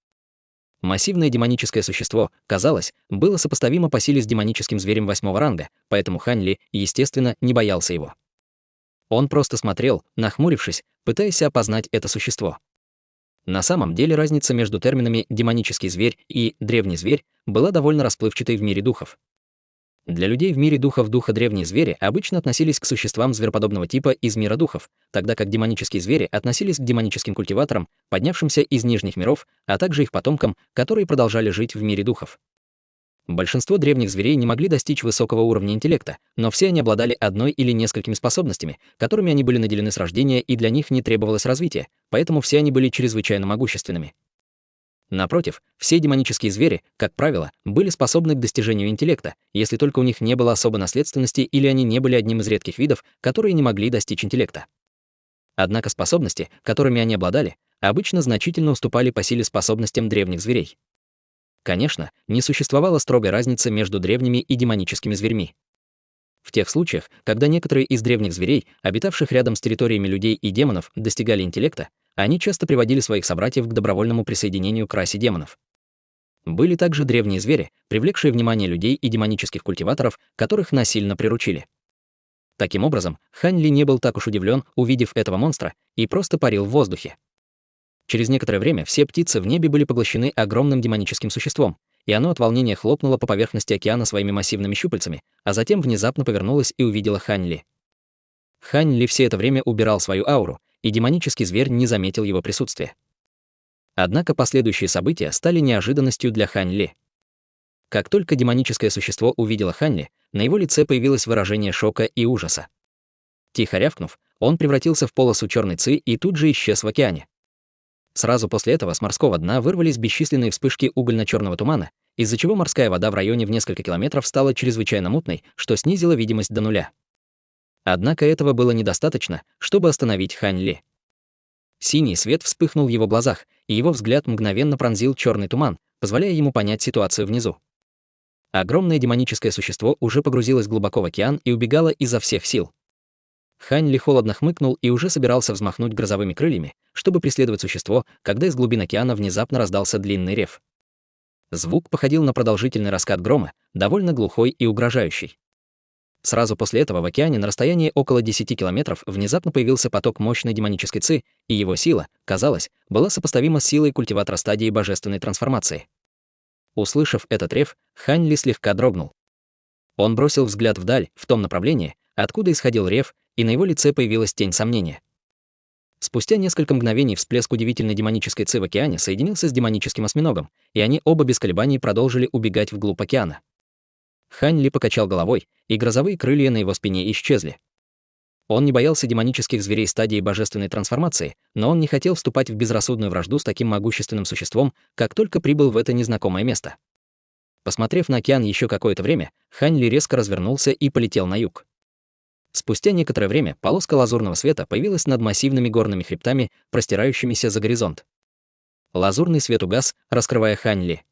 Массивное демоническое существо, казалось, было сопоставимо по силе с демоническим зверем 8-го ранга, поэтому Хань Ли, естественно, не боялся его. Он просто смотрел, нахмурившись, пытаясь опознать это существо. На самом деле разница между терминами «демонический зверь» и «древний зверь» была довольно расплывчатой в мире духов. Для людей в мире духов древние звери обычно относились к существам звероподобного типа из мира духов, тогда как демонические звери относились к демоническим культиваторам, поднявшимся из нижних миров, а также их потомкам, которые продолжали жить в мире духов. Большинство древних зверей не могли достичь высокого уровня интеллекта, но все они обладали одной или несколькими способностями, которыми они были наделены с рождения, и для них не требовалось развития, поэтому все они были чрезвычайно могущественными. Напротив, все демонические звери, как правило, были способны к достижению интеллекта, если только у них не было особой наследственности или они не были одним из редких видов, которые не могли достичь интеллекта. Однако способности, которыми они обладали, обычно значительно уступали по силе способностям древних зверей. Конечно, не существовало строгой разницы между древними и демоническими зверьми. В тех случаях, когда некоторые из древних зверей, обитавших рядом с территориями людей и демонов, достигали интеллекта, они часто приводили своих собратьев к добровольному присоединению к расе демонов. Были также древние звери, привлекшие внимание людей и демонических культиваторов, которых насильно приручили. Таким образом, Хань Ли не был так уж удивлен, увидев этого монстра, и просто парил в воздухе. Через некоторое время все птицы в небе были поглощены огромным демоническим существом, и оно от волнения хлопнуло по поверхности океана своими массивными щупальцами, а затем внезапно повернулось и увидела Хань Ли. Хань Ли все это время убирал свою ауру, и демонический зверь не заметил его присутствия. Однако последующие события стали неожиданностью для Хань Ли. Как только демоническое существо увидело Хань Ли, на его лице появилось выражение шока и ужаса. Тихо рявкнув, он превратился в полосу черной ци и тут же исчез в океане. Сразу после этого с морского дна вырвались бесчисленные вспышки угольно-черного тумана, из-за чего морская вода в районе в несколько километров стала чрезвычайно мутной, что снизило видимость до нуля. Однако этого было недостаточно, чтобы остановить Хань Ли. Синий свет вспыхнул в его глазах, и его взгляд мгновенно пронзил черный туман, позволяя ему понять ситуацию внизу. Огромное демоническое существо уже погрузилось глубоко в океан и убегало изо всех сил. Хань Ли холодно хмыкнул и уже собирался взмахнуть грозовыми крыльями, чтобы преследовать существо, когда из глубин океана внезапно раздался длинный рев. Звук походил на продолжительный раскат грома, довольно глухой и угрожающий. Сразу после этого в океане на расстоянии около 10 километров внезапно появился поток мощной демонической ци, и его сила, казалось, была сопоставима с силой культиватора стадии божественной трансформации. Услышав этот рев, Хань Ли слегка дрогнул. Он бросил взгляд вдаль, в том направлении, откуда исходил рев, и на его лице появилась тень сомнения. Спустя несколько мгновений всплеск удивительной демонической ци в океане соединился с демоническим осьминогом, и они оба без колебаний продолжили убегать вглубь океана. Хань Ли покачал головой, и грозовые крылья на его спине исчезли. Он не боялся демонических зверей стадии божественной трансформации, но он не хотел вступать в безрассудную вражду с таким могущественным существом, как только прибыл в это незнакомое место. Посмотрев на океан еще какое-то время, Хань Ли резко развернулся и полетел на юг. Спустя некоторое время полоска лазурного света появилась над массивными горными хребтами, простирающимися за горизонт. Лазурный свет угас, раскрывая Хань Ли.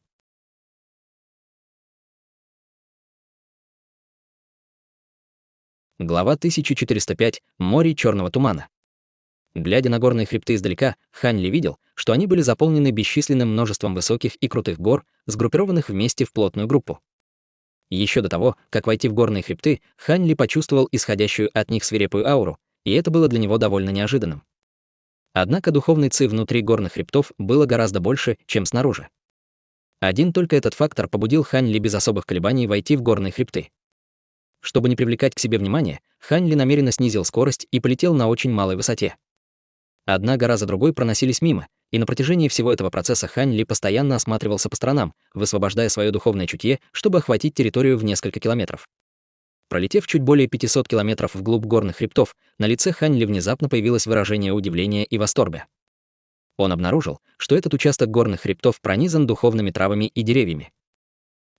Глава 1405. Море черного тумана. Глядя на горные хребты издалека, Хань Ли видел, что они были заполнены бесчисленным множеством высоких и крутых гор, сгруппированных вместе в плотную группу. Еще до того, как войти в горные хребты, Хань Ли почувствовал исходящую от них свирепую ауру, и это было для него довольно неожиданным. Однако духовной ци внутри горных хребтов было гораздо больше, чем снаружи. Один только этот фактор побудил Хань Ли без особых колебаний войти в горные хребты. Чтобы не привлекать к себе внимания, Хань Ли намеренно снизил скорость и полетел на очень малой высоте. Одна гора за другой проносились мимо, и на протяжении всего этого процесса Хань Ли постоянно осматривался по сторонам, высвобождая свое духовное чутье, чтобы охватить территорию в несколько километров. Пролетев чуть более 500 километров вглубь горных хребтов, на лице Хань Ли внезапно появилось выражение удивления и восторга. Он обнаружил, что этот участок горных хребтов пронизан духовными травами и деревьями.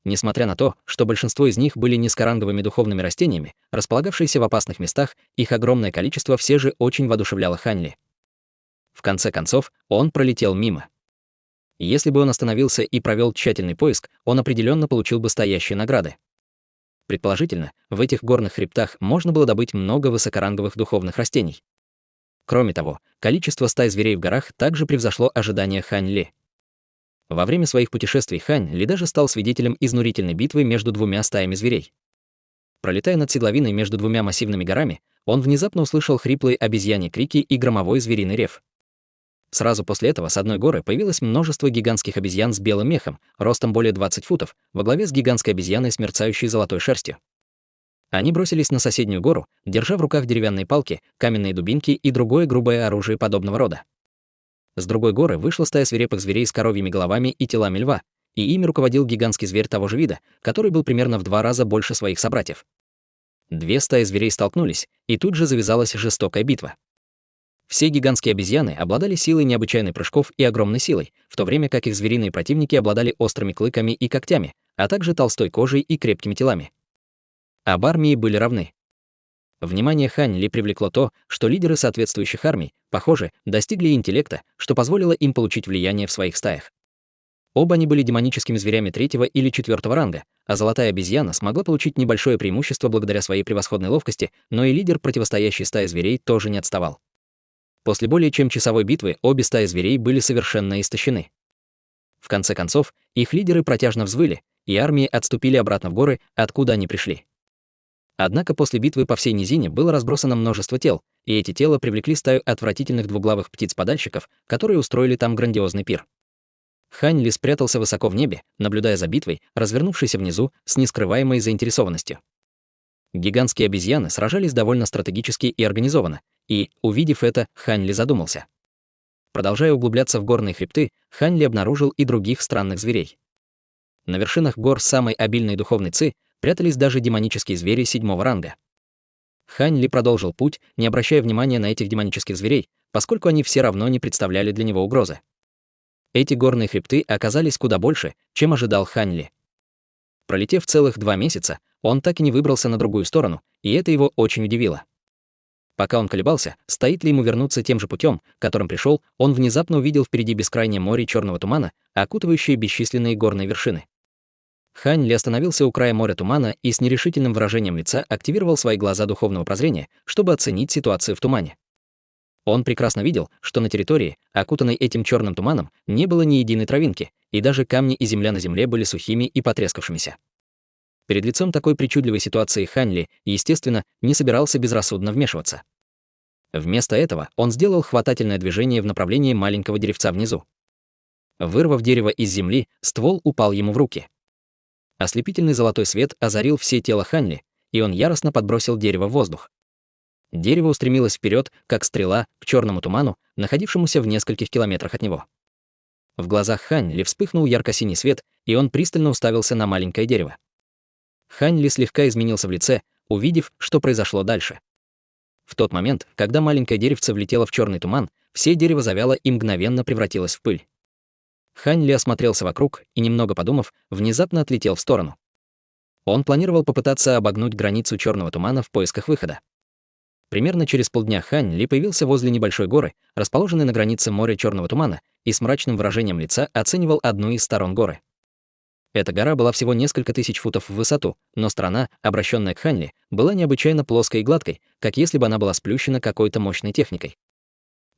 Несмотря на то, что большинство из них были низкоранговыми духовными растениями, располагавшиеся в опасных местах, их огромное количество все же очень воодушевляло Хань Ли. В конце концов, он пролетел мимо. Если бы он остановился и провел тщательный поиск, он определенно получил бы стоящие награды. Предположительно, в этих горных хребтах можно было добыть много высокоранговых духовных растений. Кроме того, количество стай зверей в горах также превзошло ожидания Хань Ли. Во время своих путешествий Хань Ли даже стал свидетелем изнурительной битвы между двумя стаями зверей. Пролетая над седловиной между двумя массивными горами, он внезапно услышал хриплые обезьяньи крики и громовой звериный рев. Сразу после этого с одной горы появилось множество гигантских обезьян с белым мехом, ростом более 20 футов, во главе с гигантской обезьяной с мерцающей золотой шерстью. Они бросились на соседнюю гору, держа в руках деревянные палки, каменные дубинки и другое грубое оружие подобного рода. С другой горы вышла стая свирепых зверей с коровьими головами и телами льва, и ими руководил гигантский зверь того же вида, который был примерно в 2 раза больше своих собратьев. Две стаи зверей столкнулись, и тут же завязалась жестокая битва. Все гигантские обезьяны обладали силой необычайных прыжков и огромной силой, в то время как их звериные противники обладали острыми клыками и когтями, а также толстой кожей и крепкими телами. Об армии были равны. Внимание Хань Ли привлекло то, что лидеры соответствующих армий, похоже, достигли интеллекта, что позволило им получить влияние в своих стаях. Оба они были демоническими зверями 3-го или 4-го ранга, а золотая обезьяна смогла получить небольшое преимущество благодаря своей превосходной ловкости, но и лидер противостоящей стаи зверей тоже не отставал. После более чем часовой битвы обе стаи зверей были совершенно истощены. В конце концов, их лидеры протяжно взвыли, и армии отступили обратно в горы, откуда они пришли. Однако после битвы по всей низине было разбросано множество тел, и эти тела привлекли стаю отвратительных двуглавых птиц-падальщиков, которые устроили там грандиозный пир. Хань Ли спрятался высоко в небе, наблюдая за битвой, развернувшейся внизу с нескрываемой заинтересованностью. Гигантские обезьяны сражались довольно стратегически и организованно, и, увидев это, Хань Ли задумался. Продолжая углубляться в горные хребты, Хань Ли обнаружил и других странных зверей. На вершинах гор самой обильной духовной ци прятались даже демонические звери 7-го ранга. Хань Ли продолжил путь, не обращая внимания на этих демонических зверей, поскольку они все равно не представляли для него угрозы. Эти горные хребты оказались куда больше, чем ожидал Хань Ли. Пролетев целых 2 месяца, он так и не выбрался на другую сторону, и это его очень удивило. Пока он колебался, стоит ли ему вернуться тем же путем, которым пришел, он внезапно увидел впереди бескрайнее море черного тумана, окутывающее бесчисленные горные вершины. Хань Ли остановился у края моря тумана и с нерешительным выражением лица активировал свои глаза духовного прозрения, чтобы оценить ситуацию в тумане. Он прекрасно видел, что на территории, окутанной этим черным туманом, не было ни единой травинки, и даже камни и земля на земле были сухими и потрескавшимися. Перед лицом такой причудливой ситуации Хань Ли, естественно, не собирался безрассудно вмешиваться. Вместо этого он сделал хватательное движение в направлении маленького деревца внизу. Вырвав дерево из земли, ствол упал ему в руки. Ослепительный золотой свет озарил все тело Хань Ли, и он яростно подбросил дерево в воздух. Дерево устремилось вперед, как стрела, к черному туману, находившемуся в нескольких километрах от него. В глазах Хань Ли вспыхнул ярко-синий свет, и он пристально уставился на маленькое дерево. Хань Ли слегка изменился в лице, увидев, что произошло дальше. В тот момент, когда маленькое деревце влетело в черный туман, все дерево завяло и мгновенно превратилось в пыль. Хань Ли осмотрелся вокруг и, немного подумав, внезапно отлетел в сторону. Он планировал попытаться обогнуть границу черного тумана в поисках выхода. Примерно через полдня Хань Ли появился возле небольшой горы, расположенной на границе моря черного тумана, и с мрачным выражением лица оценивал одну из сторон горы. Эта гора была всего несколько тысяч футов в высоту, но сторона, обращенная к Хань Ли, была необычайно плоской и гладкой, как если бы она была сплющена какой-то мощной техникой.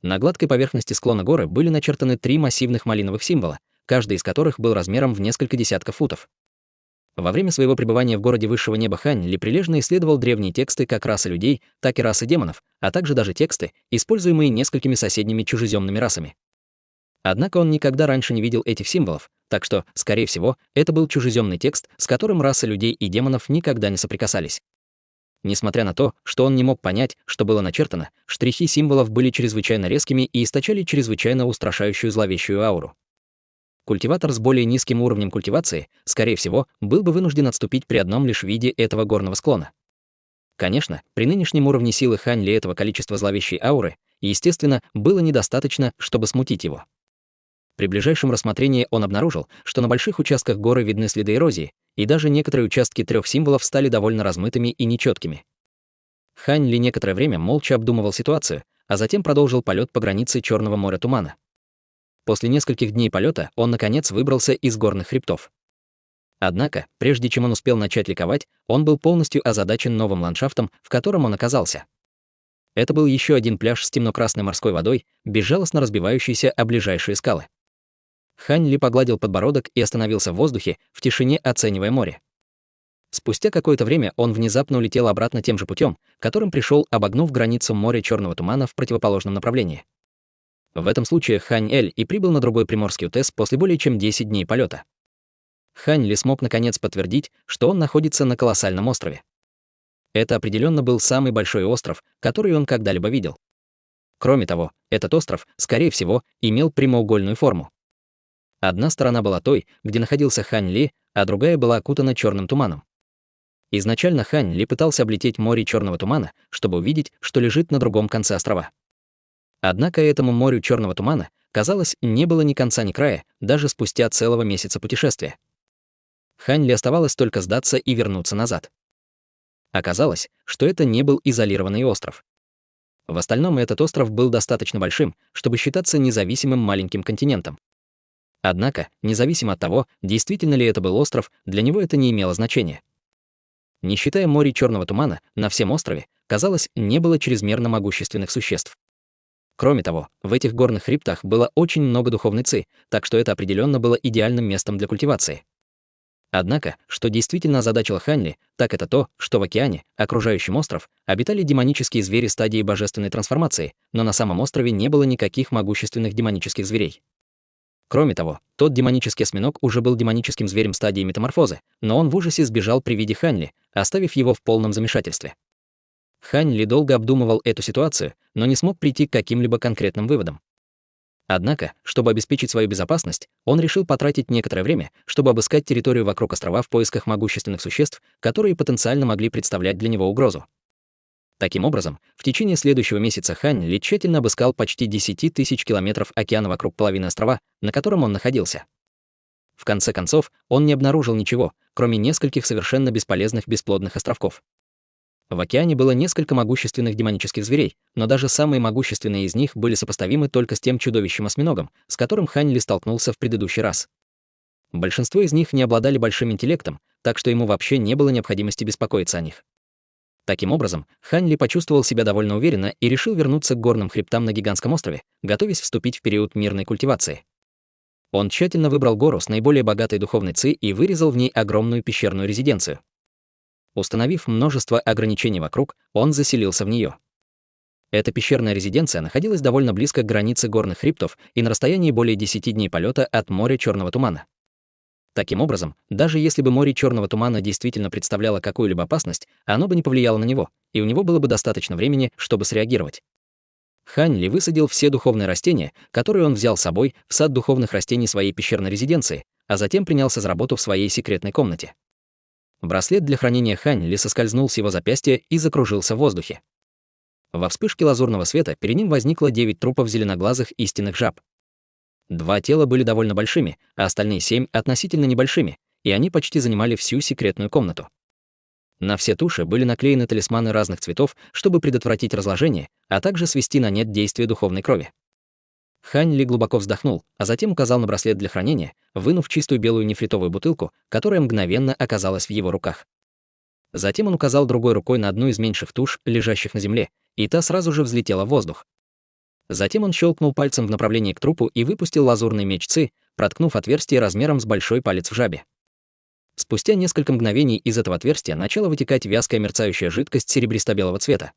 На гладкой поверхности склона горы были начертаны 3 массивных малиновых символа, каждый из которых был размером в несколько десятков футов. Во время своего пребывания в городе высшего неба Хань Ли прилежно исследовал древние тексты как расы людей, так и расы демонов, а также даже тексты, используемые несколькими соседними чужеземными расами. Однако он никогда раньше не видел этих символов, так что, скорее всего, это был чужеземный текст, с которым расы людей и демонов никогда не соприкасались. Несмотря на то, что он не мог понять, что было начертано, штрихи символов были чрезвычайно резкими и источали чрезвычайно устрашающую зловещую ауру. Культиватор с более низким уровнем культивации, скорее всего, был бы вынужден отступить при одном лишь виде этого горного склона. Конечно, при нынешнем уровне силы Хань Ли этого количества зловещей ауры, естественно, было недостаточно, чтобы смутить его. При ближайшем рассмотрении он обнаружил, что на больших участках горы видны следы эрозии, и даже некоторые участки 3 символов стали довольно размытыми и нечеткими. Хань Ли некоторое время молча обдумывал ситуацию, а затем продолжил полет по границе Черного моря тумана. После нескольких дней полета он, наконец, выбрался из горных хребтов. Однако, прежде чем он успел начать ликовать, он был полностью озадачен новым ландшафтом, в котором он оказался. Это был еще один пляж с темно-красной морской водой, безжалостно разбивающийся о ближайшие скалы. Хань Ли погладил подбородок и остановился в воздухе, в тишине оценивая море. Спустя какое-то время он внезапно улетел обратно тем же путем, которым пришел, обогнув границу моря черного тумана в противоположном направлении. В этом случае Хань Эль и прибыл на другой приморский УТЭС после более чем 10 дней полета. Хань Ли смог наконец подтвердить, что он находится на колоссальном острове. Это определенно был самый большой остров, который он когда-либо видел. Кроме того, этот остров, скорее всего, имел прямоугольную форму. Одна сторона была той, где находился Хань Ли, а другая была окутана черным туманом. Изначально Хань Ли пытался облететь море черного тумана, чтобы увидеть, что лежит на другом конце острова. Однако этому морю черного тумана, казалось, не было ни конца, ни края, даже спустя целого месяца путешествия. Хань Ли оставалось только сдаться и вернуться назад. Оказалось, что это не был изолированный остров. В остальном этот остров был достаточно большим, чтобы считаться независимым маленьким континентом. Однако, независимо от того, действительно ли это был остров, для него это не имело значения. Не считая моря черного тумана, на всем острове, казалось, не было чрезмерно могущественных существ. Кроме того, в этих горных хребтах было очень много духовной ци, так что это определенно было идеальным местом для культивации. Однако, что действительно озадачило Ханли, так это то, что в океане, окружающем остров, обитали демонические звери стадии божественной трансформации, но на самом острове не было никаких могущественных демонических зверей. Кроме того, тот демонический осьминог уже был демоническим зверем стадии метаморфозы, но он в ужасе сбежал при виде Ханли, оставив его в полном замешательстве. Ханли долго обдумывал эту ситуацию, но не смог прийти к каким-либо конкретным выводам. Однако, чтобы обеспечить свою безопасность, он решил потратить некоторое время, чтобы обыскать территорию вокруг острова в поисках могущественных существ, которые потенциально могли представлять для него угрозу. Таким образом, в течение следующего месяца Ханли тщательно обыскал почти 10 тысяч километров океана вокруг половины острова, на котором он находился. В конце концов, он не обнаружил ничего, кроме нескольких совершенно бесполезных бесплодных островков. В океане было несколько могущественных демонических зверей, но даже самые могущественные из них были сопоставимы только с тем чудовищем-осьминогом, с которым Ханли столкнулся в предыдущий раз. Большинство из них не обладали большим интеллектом, так что ему вообще не было необходимости беспокоиться о них. Таким образом, Ханли почувствовал себя довольно уверенно и решил вернуться к горным хребтам на гигантском острове, готовясь вступить в период мирной культивации. Он тщательно выбрал гору с наиболее богатой духовной ци и вырезал в ней огромную пещерную резиденцию. Установив множество ограничений вокруг, он заселился в нее. Эта пещерная резиденция находилась довольно близко к границе горных хребтов и на расстоянии более 10 дней полета от моря Черного тумана. Таким образом, даже если бы море Черного тумана действительно представляло какую-либо опасность, оно бы не повлияло на него, и у него было бы достаточно времени, чтобы среагировать. Ханли высадил все духовные растения, которые он взял с собой, в сад духовных растений своей пещерной резиденции, а затем принялся за работу в своей секретной комнате. Браслет для хранения Ханли соскользнул с его запястья и закружился в воздухе. Во вспышке лазурного света перед ним возникло 9 трупов зеленоглазых истинных жаб. 2 тела были довольно большими, а остальные 7 относительно небольшими, и они почти занимали всю секретную комнату. На все туши были наклеены талисманы разных цветов, чтобы предотвратить разложение, а также свести на нет действие духовной крови. Ханли глубоко вздохнул, а затем указал на браслет для хранения, вынув чистую белую нефритовую бутылку, которая мгновенно оказалась в его руках. Затем он указал другой рукой на одну из меньших туш, лежащих на земле, и та сразу же взлетела в воздух. Затем он щелкнул пальцем в направлении к трупу и выпустил лазурный меч Ци, проткнув отверстие размером с большой палец в жабе. Спустя несколько мгновений из этого отверстия начала вытекать вязкая мерцающая жидкость серебристо-белого цвета.